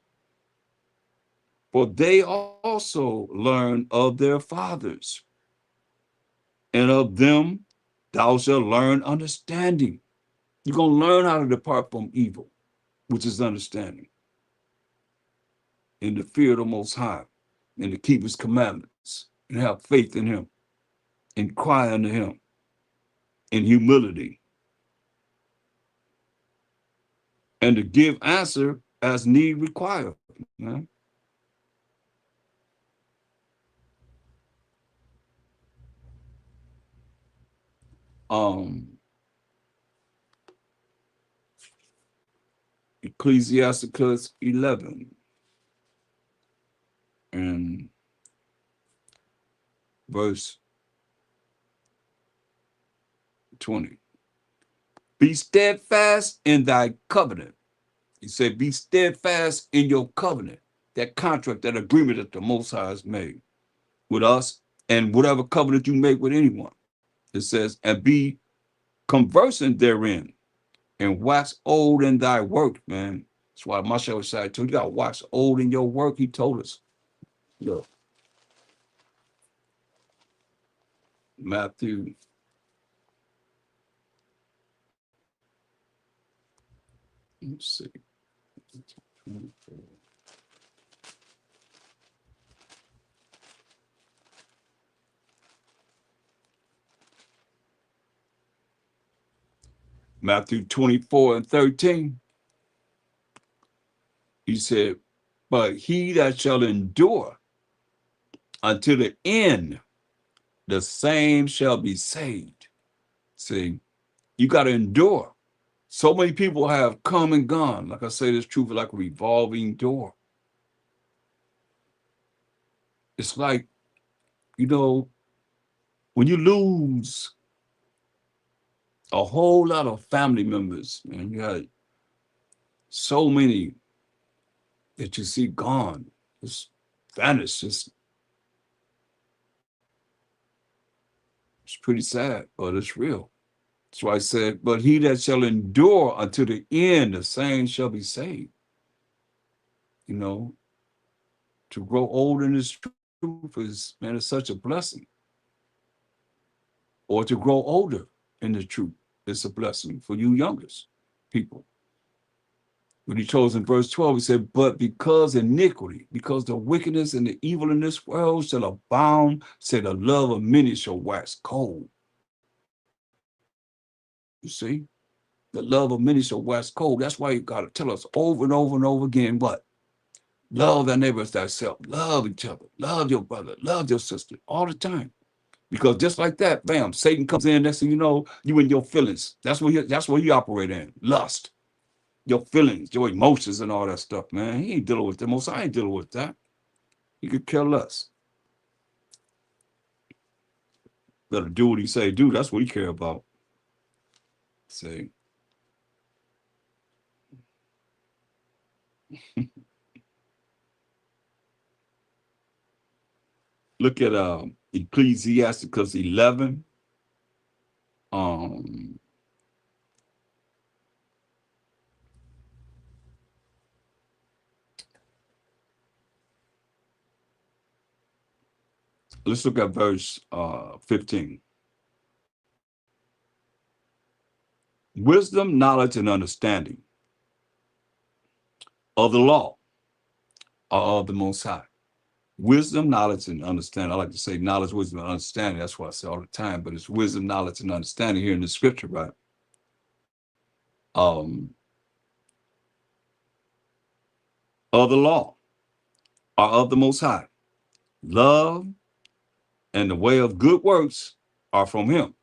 Speaker 1: for they also learn of their fathers, and of them thou shalt learn understanding. You're going to learn how to depart from evil, which is understanding, and the fear of the Most High, and to keep his commandments, and have faith in him, and cry unto him in humility, and to give answer as need require. Man. Um, Ecclesiasticus 11 and verse 20. Be steadfast in thy covenant. He said, be steadfast in your covenant, that contract, that agreement that the Most High has made with us, and whatever covenant you make with anyone. It says, and be conversant therein, and wax old in thy work, man. That's why Marshall said, you got to wax old in your work. He told us. Look, Matthew. Let's see. Matthew 24 and 13. He said, but he that shall endure until the end, the same shall be saved. See, you got to endure. So many people have come and gone. Like I say, this truth is like a revolving door. It's like, you know, when you lose a whole lot of family members, man, you had so many that you see gone, just vanished. It's pretty sad, but it's real. That's why I said, but he that shall endure until the end, the same shall be saved. You know, to grow old in this truth is, man, it's such a blessing. Or to grow older in the truth is a blessing for you youngest people. When he chose in verse 12, he said, but because iniquity, because the wickedness and the evil in this world shall abound, say the love of many shall wax cold. You see? The love of many shall wax cold. That's why you got to tell us over and over and over again what? Love thy neighbor as thyself. Love each other. Love your brother. Love your sister all the time. Because just like that, bam, Satan comes in. Next thing you know, you in your feelings. That's where you operate in. Lust. Your feelings, your emotions, and all that stuff, man. He ain't dealing with that. Most I ain't dealing with that. He could care less. Better do what he say do. That's what he care about. See. Look at Ecclesiasticus 11. Um, let's look at verse 15. Wisdom, knowledge, and understanding of the law are of the Most High. Wisdom, knowledge, and understanding. I like to say knowledge, wisdom, and understanding. That's what I say all the time, but it's wisdom, knowledge, and understanding here in the scripture, right? Um, of the law are of the Most High. Love and the way of good works are from him.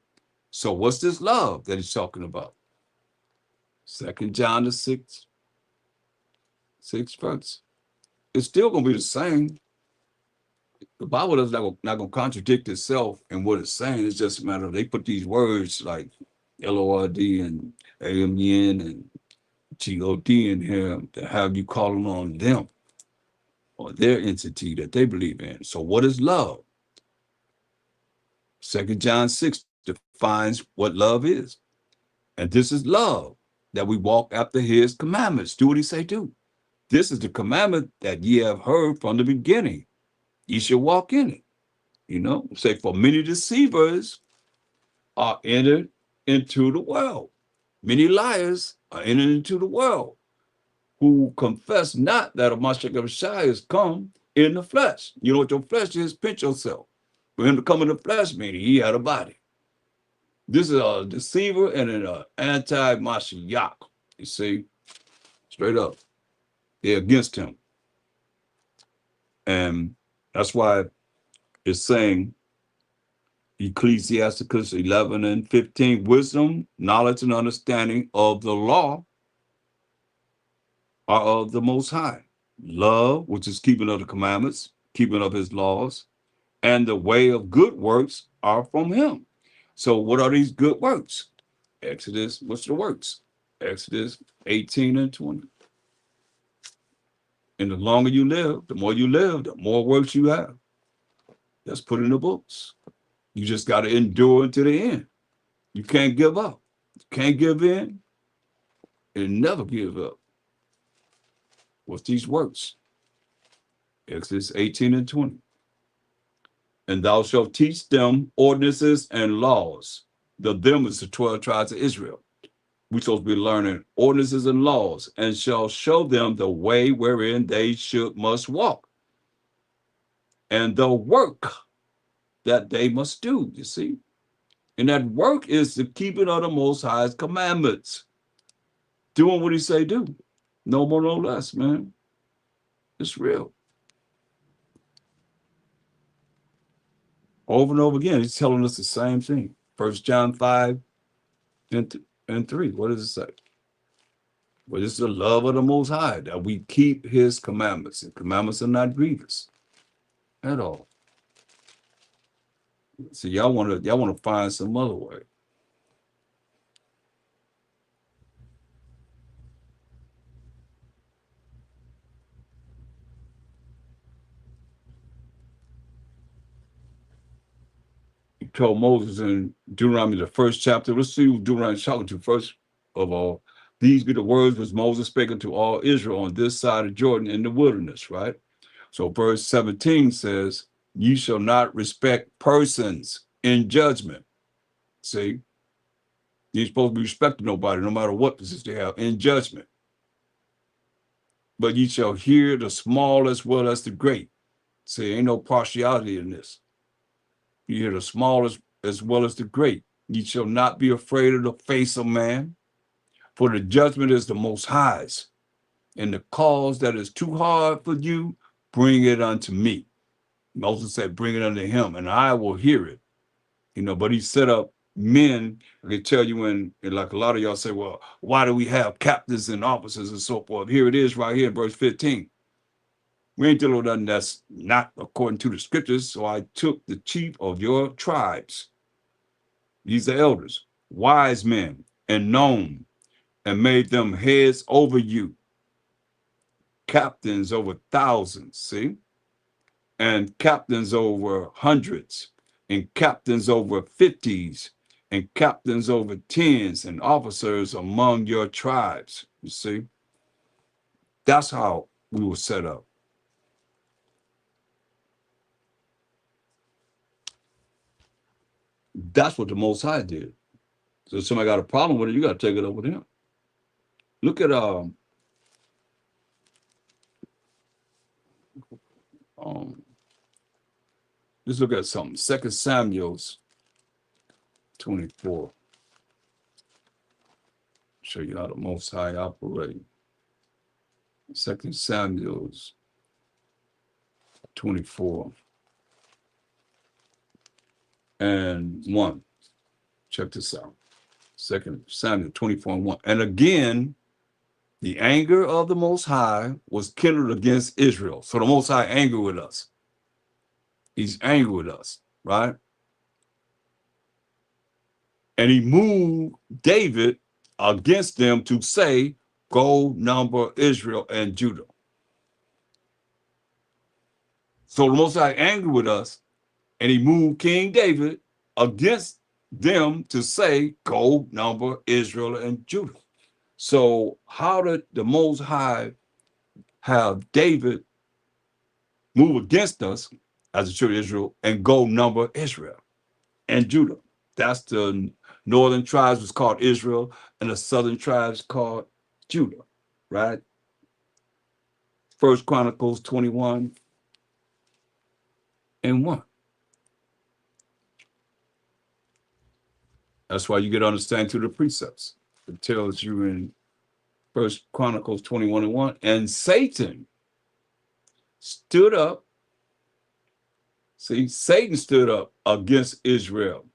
Speaker 1: So what's this love that he's talking about? Second John the sixth verse. It's still gonna be the same. The Bible is not gonna contradict itself in what it's saying. It's just a matter of they put these words like Lord and Amen and God in here to have you calling on them or their entity that they believe in. So what is love? Second John 6 defines what love is. And this is love, that we walk after his commandments. Do what he say do. This is the commandment that ye have heard from the beginning. Ye shall walk in it. Say, for many deceivers are entered into the world. Many liars are entered into the world who confess not that a Mashiach is come in the flesh. You know what your flesh is? Pinch yourself. For him to come in the flesh, meaning he had a body. This is a deceiver and an anti-Mashiach. You see, straight up. They're against him. And that's why it's saying Ecclesiasticus 11 and 15, wisdom, knowledge, and understanding of the law are of the Most High. Love, which is keeping of the commandments, keeping of his laws, and the way of good works are from him. So what are these good works? Exodus, what's the works? Exodus 18 and 20. And the longer you live, the more you live, the more works you have. That's put in the books. You just got to endure until the end. You can't give up. You can't give in and never give up. What's these works? Exodus 18 and 20. And thou shalt teach them ordinances and laws. The them is the 12 tribes of Israel. We're supposed to be learning ordinances and laws, and shall show them the way wherein they must walk, and the work that they must do, you see. And that work is the keeping of the Most High's commandments. Doing what he say do. No more, no less, man. It's real. Over and over again, he's telling us the same thing. First John 5 and 3. What does it say? Well, it's the love of the Most High, that we keep his commandments. And commandments are not grievous at all. So y'all wanna find some other way. He told Moses in Deuteronomy, the first chapter. Let's see who Deuteronomy is talking to first of all. These be the words which Moses spake unto all Israel on this side of Jordan in the wilderness, right? So verse 17 says, ye shall not respect persons in judgment. See, you're supposed to be respecting nobody, no matter what position they have in judgment. But ye shall hear the small as well as the great. See, ain't no partiality in this. You hear the small as well as the great. Ye shall not be afraid of the face of man, for the judgment is the Most High's. And the cause that is too hard for you, bring it unto me. Moses said, bring it unto him, and I will hear it. But he set up men. I can tell you like a lot of y'all say, well, why do we have captains and officers and so forth? Here it is right here in verse 15. We ain't dealing with nothing that's not according to the scriptures. So I took the chief of your tribes. These are elders, wise men, and known, and made them heads over you, captains over thousands, see? And captains over hundreds, and captains over fifties, and captains over tens, and officers among your tribes, you see? That's how we were set up. That's what the Most High did. So if somebody got a problem with it, you got to take it up with him. Look at um let's look at something. 2 Samuel 24. Show you how the Most High operate. 2 Samuel 24 and 1. Check this out. 2 Samuel 24 and 1. And again, the anger of the Most High was kindled against Israel. So the Most High angry with us. He's angry with us, right? And he moved David against them to say, go number Israel and Judah. So the Most High angry with us, and he moved King David against them to say, go number Israel and Judah. So how did the Most High have David move against us as the children of Israel and go number Israel and Judah? That's the northern tribes was called Israel, and the southern tribes called Judah, right? First Chronicles 21 and 1. That's why you get understanding through the precepts. It tells you in First Chronicles 21 and 1. And Satan stood up. See, Satan stood up against Israel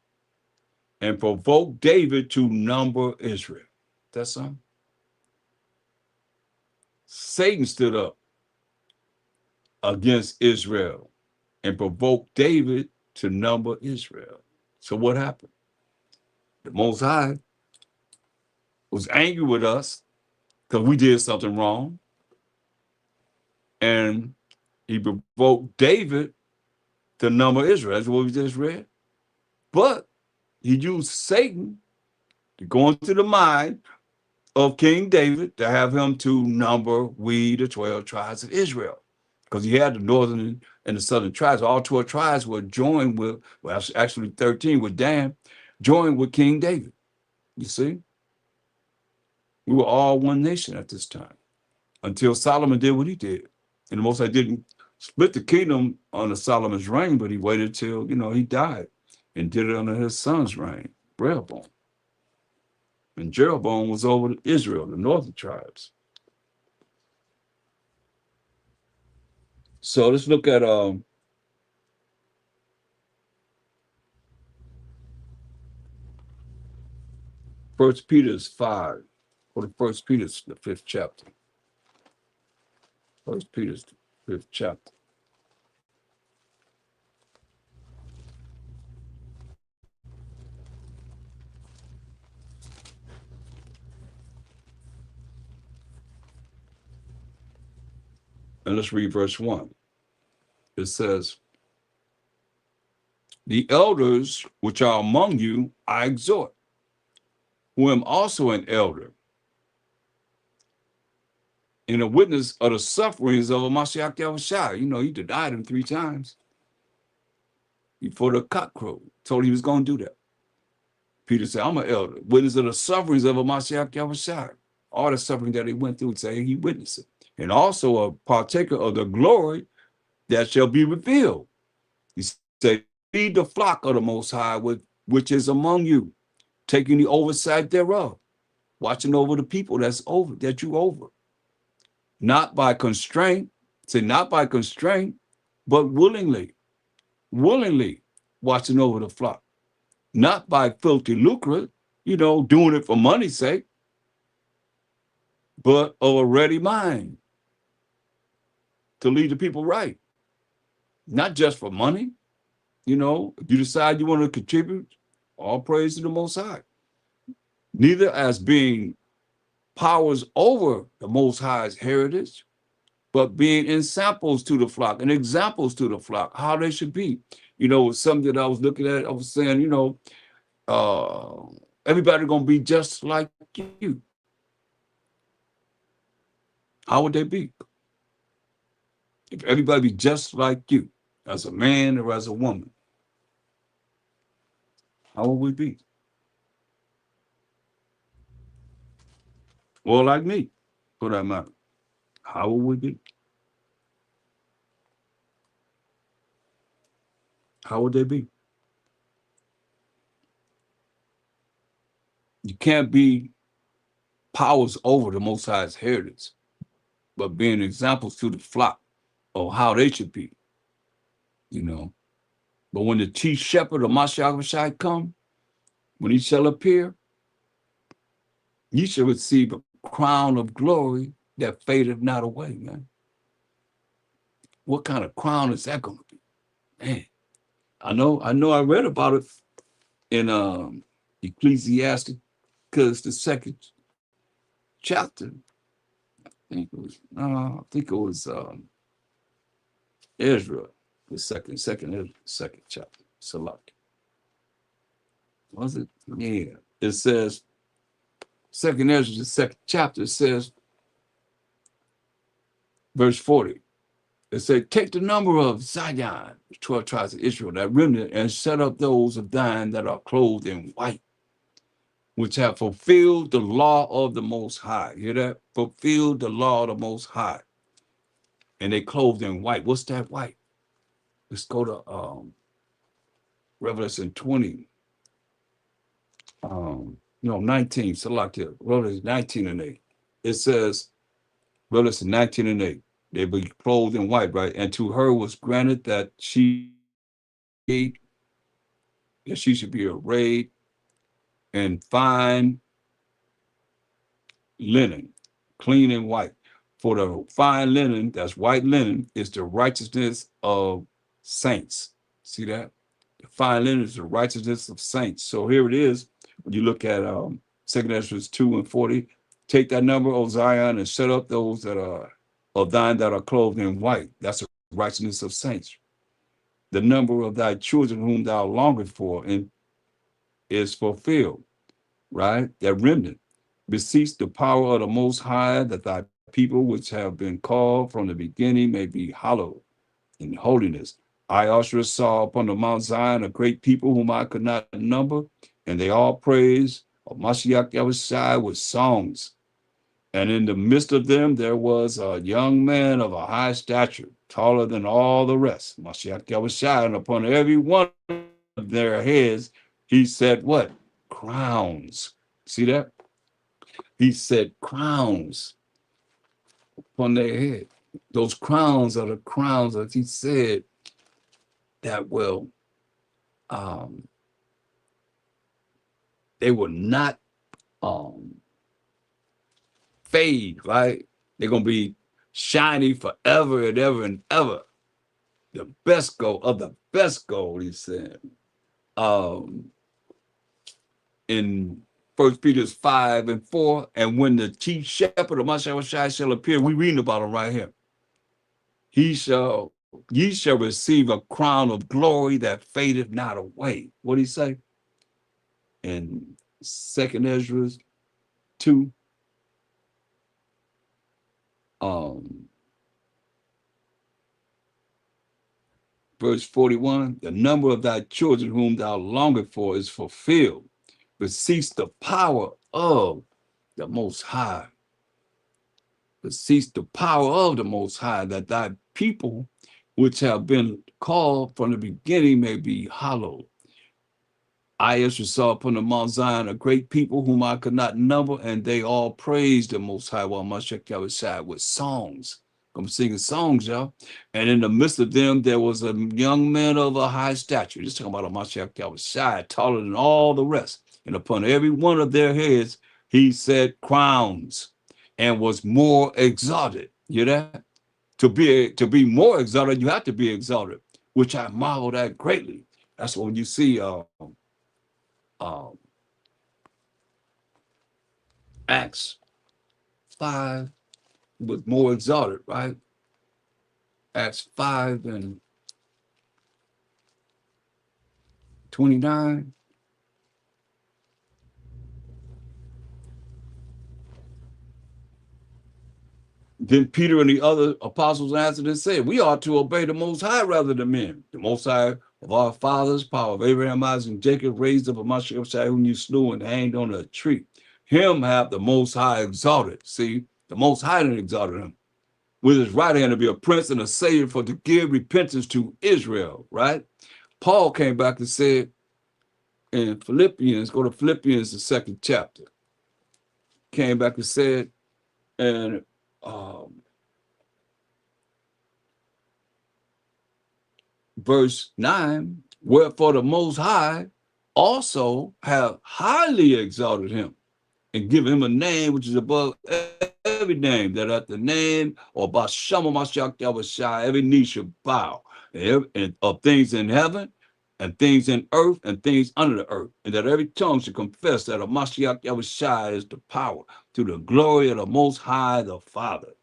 Speaker 1: and provoked David to number Israel. That's something. Satan stood up against Israel and provoked David to number Israel. So what happened? The Most High was angry with us because we did something wrong. And he provoked David to number Israel. That's what we just read. But he used Satan to go into the mind of King David to have him to number the 12 tribes of Israel. Because he had the northern and the southern tribes. All 12 tribes were joined with, well, actually 13 with Dan, joined with King David. You see? We were all one nation at this time until Solomon did what he did. And the Most High didn't split the kingdom under Solomon's reign, but he waited till, he died and did it under his son's reign, Rehoboam. And Jeroboam was over Israel, the northern tribes. So let's look at First Peter's 5, or the First Peter's the 5th chapter. First Peter's 5th chapter. And let's read verse 1. It says, the elders which are among you, I exhort, who am also an elder, and a witness of the sufferings of Mashiach Yahushua. He denied him 3 times before the cock crowed. Told he was going to do that. Peter said, I'm an elder, witness of the sufferings of Mashiach Yahushua. All the suffering that he went through, saying he witnessed it. And also a partaker of the glory that shall be revealed. He said, feed the flock of the Most High, which is among you, taking the oversight thereof, watching over the people that you over. Not by constraint, but willingly watching over the flock. Not by filthy lucre, doing it for money's sake, but of a ready mind to lead the people right. Not just for money. If you decide you want to contribute, all praise to the Most High. Neither as being powers over the Most High's heritage, but being ensamples to the flock and examples to the flock, how they should be. Something that I was looking at, I was saying, everybody gonna be just like you. How would they be? If everybody be just like you, as a man or as a woman, how would we be? or like me, for that matter. How would we be? How would they be? You can't be powers over the Most High's heritage, but being examples to the flock of how they should be, you know. But when the chief shepherd of Mashiach Rashai come, when he shall appear, ye shall receive a crown of glory that fadeth not away, man. What kind of crown is that going to be? Man, I read about it in Ecclesiastes, because the second chapter, I think it was Ezra, the second chapter. Select. Was it? Yeah. It says, second Ezra, the second chapter, it says, verse 40. It said, take the number of Zion, the 12 tribes of Israel, that remnant, and set up those of thine that are clothed in white, which have fulfilled the law of the Most High. You hear that? Fulfilled the law of the Most High. And they clothed in white. What's that white? Let's go to Revelation 20. 19, select it. Revelation 19 and 8. It says, Revelation 19 and 8. They be clothed in white, right? And to her was granted that she should be arrayed in fine linen, clean and white. For the fine linen, that's white linen, is the righteousness of saints. See that? The fine linen is the righteousness of saints. So here it is. When you look at 2 Ezra 2 and 40, take that number, O Zion, and set up those that are of thine that are clothed in white. That's the righteousness of saints. The number of thy children whom thou longest for and is fulfilled, right? That remnant. Beseech the power of the Most High, that thy people which have been called from the beginning may be hallowed in holiness. I also saw upon the Mount Zion a great people whom I could not number, and they all praise of Mashiach Yahushai with songs. And in the midst of them there was a young man of a high stature, taller than all the rest, Mashiach Yahushai, and upon every one of their heads he said what? Crowns. See that? He said crowns upon their head. Those crowns are the crowns, as he said, that will they will not fade, right? They're gonna be shiny forever and ever and ever. The best gold of the best gold, he said. In 1 Peter 5 and 4, and when the chief shepherd of Mashiach shall appear, we reading about him right here. Ye shall receive a crown of glory that fadeth not away. What did he say? In 2 Ezra 2, verse 41, the number of thy children whom thou longest for is fulfilled. Beseech the power of the Most High. Beseech the power of the Most High, that thy people which have been called from the beginning may be hallowed. I Ezra saw upon the Mount Zion a great people whom I could not number, and they all praised the Most High while Mashiach Yahushua with songs. I'm singing songs, y'all. And in the midst of them, there was a young man of a high stature. Just talking about a Mashiach Yahushua, taller than all the rest. And upon every one of their heads, he said crowns, and was more exalted. You hear that? To be more exalted, you have to be exalted, which I marveled at greatly. That's when you see Acts 5 was more exalted, right? Acts 5 and 29. Then Peter and the other apostles answered and said, we ought to obey the Most High rather than men. The Most High of our fathers, power of Abraham, Isaac, and Jacob, raised up a Mashiach whom you slew and hanged on a tree. him have the Most High exalted. See, the Most High didn't exalted him with his right hand to be a prince and a savior for to give repentance to Israel, right? Paul came back and said in Philippians, go to Philippians, the second chapter, came back and said, and verse 9, wherefore the Most High also have highly exalted him and give him a name which is above every name, that at the name or Bashama Mashiach Yahushua, every knee shall bow, and of things in heaven and things in earth and things under the earth, and that every tongue should confess that a Mashiach Yahushua is the power to the glory of the Most High, the Father.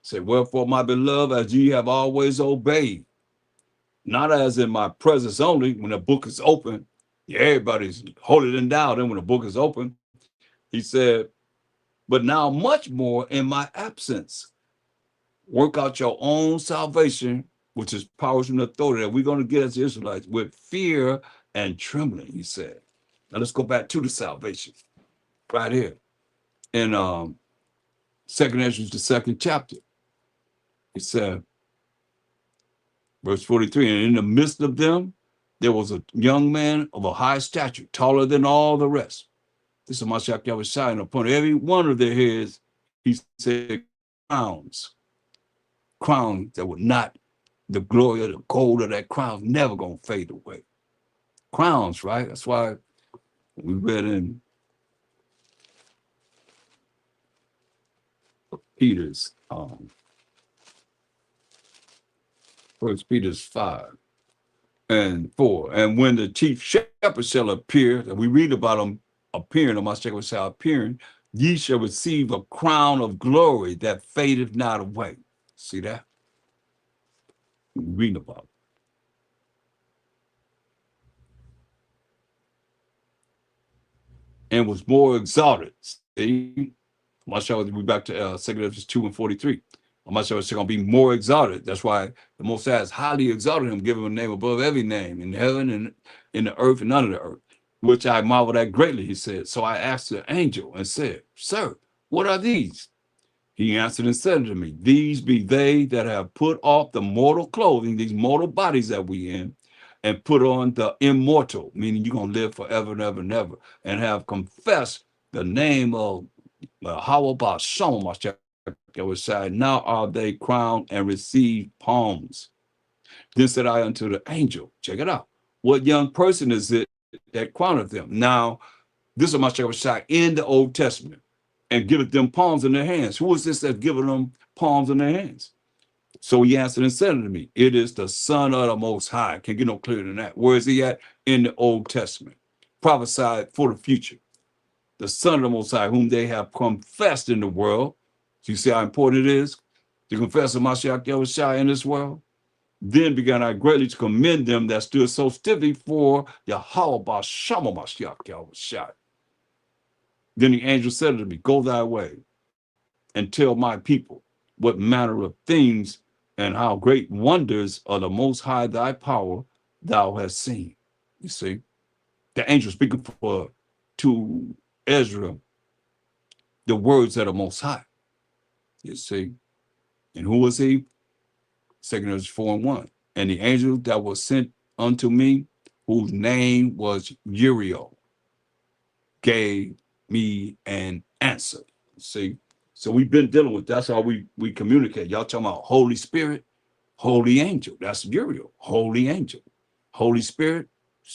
Speaker 1: Say, wherefore, my beloved, as ye have always obeyed, not as in my presence only, when the book is open, everybody's holier than thou. Then when the book is open, he said, but now much more in my absence. Work out your own salvation, which is powers and authority that we're going to get as Israelites with fear and trembling, he said. Now let's go back to the salvation right here in Second Ezra, the second chapter. He said, verse 43, and in the midst of them, there was a young man of a high stature, taller than all the rest. This is Mashiach Yahushua, and upon every one of their heads, he said, crowns that would not, the glory of the gold of that crown never gonna fade away. Crowns, right? That's why we read in Peter's, First Peter's 5 and 4. And when the chief shepherd shall appear, and we read about him appearing, or Mashiach shall appearing, ye shall receive a crown of glory that fadeth not away. See that? We read about it. And was more exalted. See, Mashiach, we back to 2 Corinthians 2 and 43. Mashiach is going to be more exalted. That's why the Most High has highly exalted him, giving him a name above every name in heaven and in the earth and under the earth, which I marveled at greatly, he said. So I asked the angel and said, sir, what are these? He answered and said to me, these be they that have put off the mortal clothing, these mortal bodies that we in, and put on the immortal, meaning you're going to live forever and ever and ever, and have confessed the name of how about some that was said, now are they crowned and receive palms. Then said I unto the angel, check it out. What young person is it that crowneth them? Now, this is my shot in the Old Testament and giveth them palms in their hands. Who is this that's giving them palms in their hands? So he answered and said unto me, it is the Son of the Most High. Can't get no clearer than that. Where is he at? In the Old Testament. Prophesied for the future. The Son of the Most High, whom they have confessed in the world. So you see how important it is to confess the Mashiach Yahushua in this world? Then began I greatly to commend them that stood so stiffly for Yahweh Bashama Mashiach Yahushua. Then the angel said to me, go thy way and tell my people what manner of things and how great wonders of the Most High thy power thou hast seen. You see, the angel speaking for to Ezra the words of the Most High. You see, and who was he? 2 Ezra 4 and 1. And the angel that was sent unto me, whose name was Uriel, gave me an answer. See, so we've been dealing with, that's how we communicate. Y'all talking about Holy Spirit, Holy Angel. That's Uriel, Holy Angel. Holy Spirit,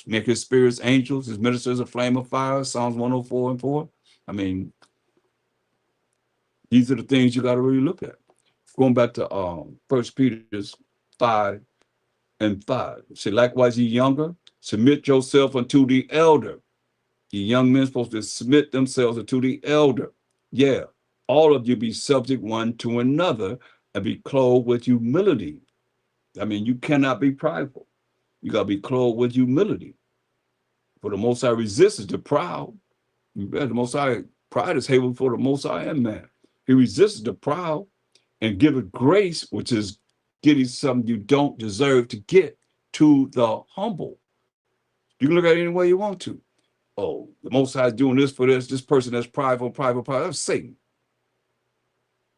Speaker 1: make his spirits angels, his ministers a flame of fire, Psalms 104 and 4. I mean, these are the things you got to really look at. Going back to First Peter's 5 and 5. Say, likewise, ye younger, submit yourself unto the elder. Ye young men supposed to submit themselves unto the elder. Yeah, all of you be subject one to another and be clothed with humility. I mean, you cannot be prideful. You got to be clothed with humility. For the Most High resists the proud. The Most High, pride is hateful for the Most High and man. He resists the proud and giveth grace, which is getting something you don't deserve to get, to the humble. You can look at it any way you want to. Oh, the Most High is doing this for this person that's prideful, prideful, prideful. That's Satan.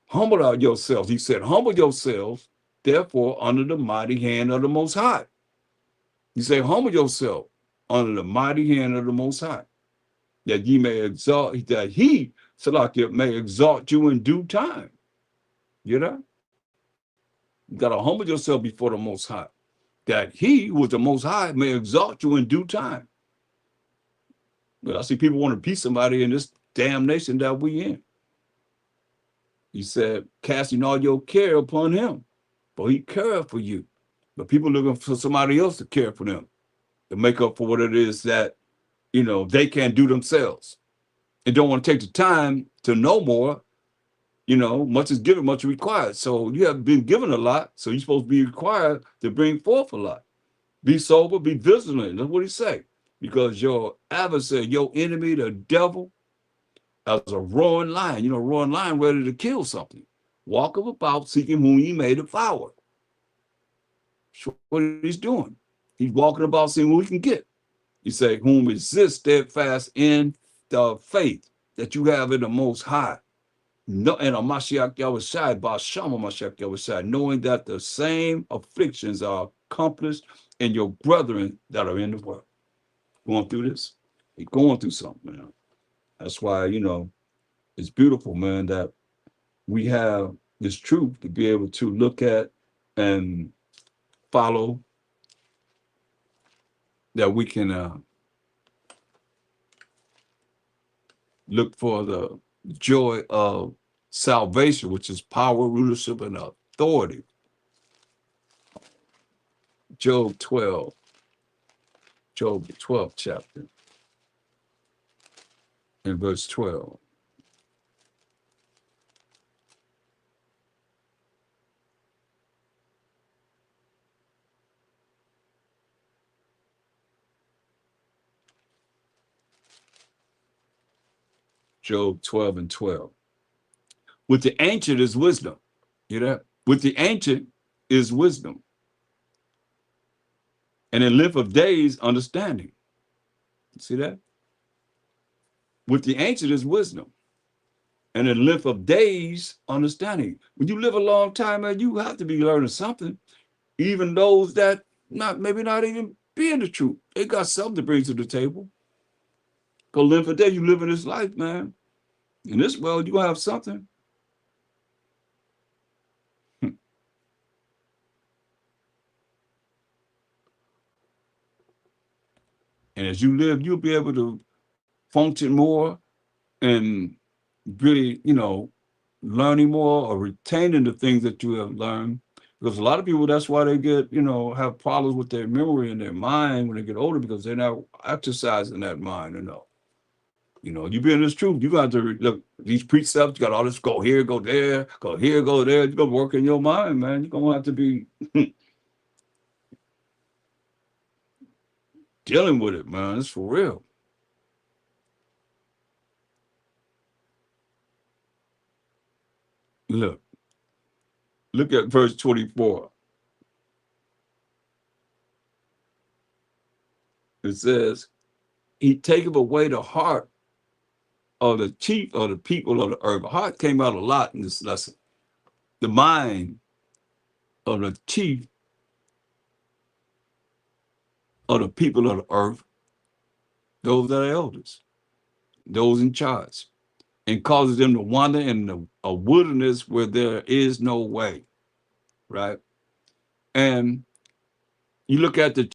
Speaker 1: Humble out yourselves. He said, humble yourselves, therefore, under the mighty hand of the Most High. He said, humble yourself under the mighty hand of the Most High, that ye may exalt, that he, Salakia, may exalt you in due time. You know? You got to humble yourself before the Most High, that he, who is the Most High, may exalt you in due time. But I see people want to be somebody in this damn nation that we in. He said, casting all your care upon him, for he cared for you. But people looking for somebody else to care for them, to make up for what it is that, they can't do themselves. And don't want to take the time to know more. Much is given, much is required. So you have been given a lot, so you're supposed to be required to bring forth a lot. Be sober, be vigilant. That's what he say. Because your adversary, your enemy, the devil, as a roaring lion, roaring lion ready to kill something, walketh about seeking whom he may devour. That's what he's doing. He's walking about seeing who he can get. He say, whom resist steadfast in the faith that you have in the Most High. No, and a Mashiach Yahushai, Bashama Mashiach Yahushai, knowing that the same afflictions are accomplished in your brethren that are in the world. Going through this, you're going through something, man. That's why, it's beautiful, man, that we have this truth to be able to look at and follow, that we can look for the joy of salvation, which is power, rulership, and authority. Job the 12th chapter, in verse 12. Job 12 and 12. With the ancient is wisdom. You know, with the ancient is wisdom. And in length of days, understanding. See that? With the ancient is wisdom. And in length of days, understanding. When you live a long time, man, you have to be learning something. Even those that maybe not even being the truth. They got something to bring to the table. Because length of day, you live in this life, man. In this world, you have something. And as you live, you'll be able to function more and really, learning more or retaining the things that you have learned. Because a lot of people, that's why they get, have problems with their memory and their mind when they get older, because they're not exercising that mind enough. You being this truth, you got to look, these precepts, you got all this, go here, go there, go here, go there. You're going to work in your mind, man. You're going to have to be dealing with it, man. It's for real. Look at verse 24. It says, he taketh away the heart of the chief of the people of the earth. The heart came out a lot in this lesson. The mind of the chief of the people of the earth, those that are elders, those in charge, and causes them to wander in a wilderness where there is no way, right? And you look at the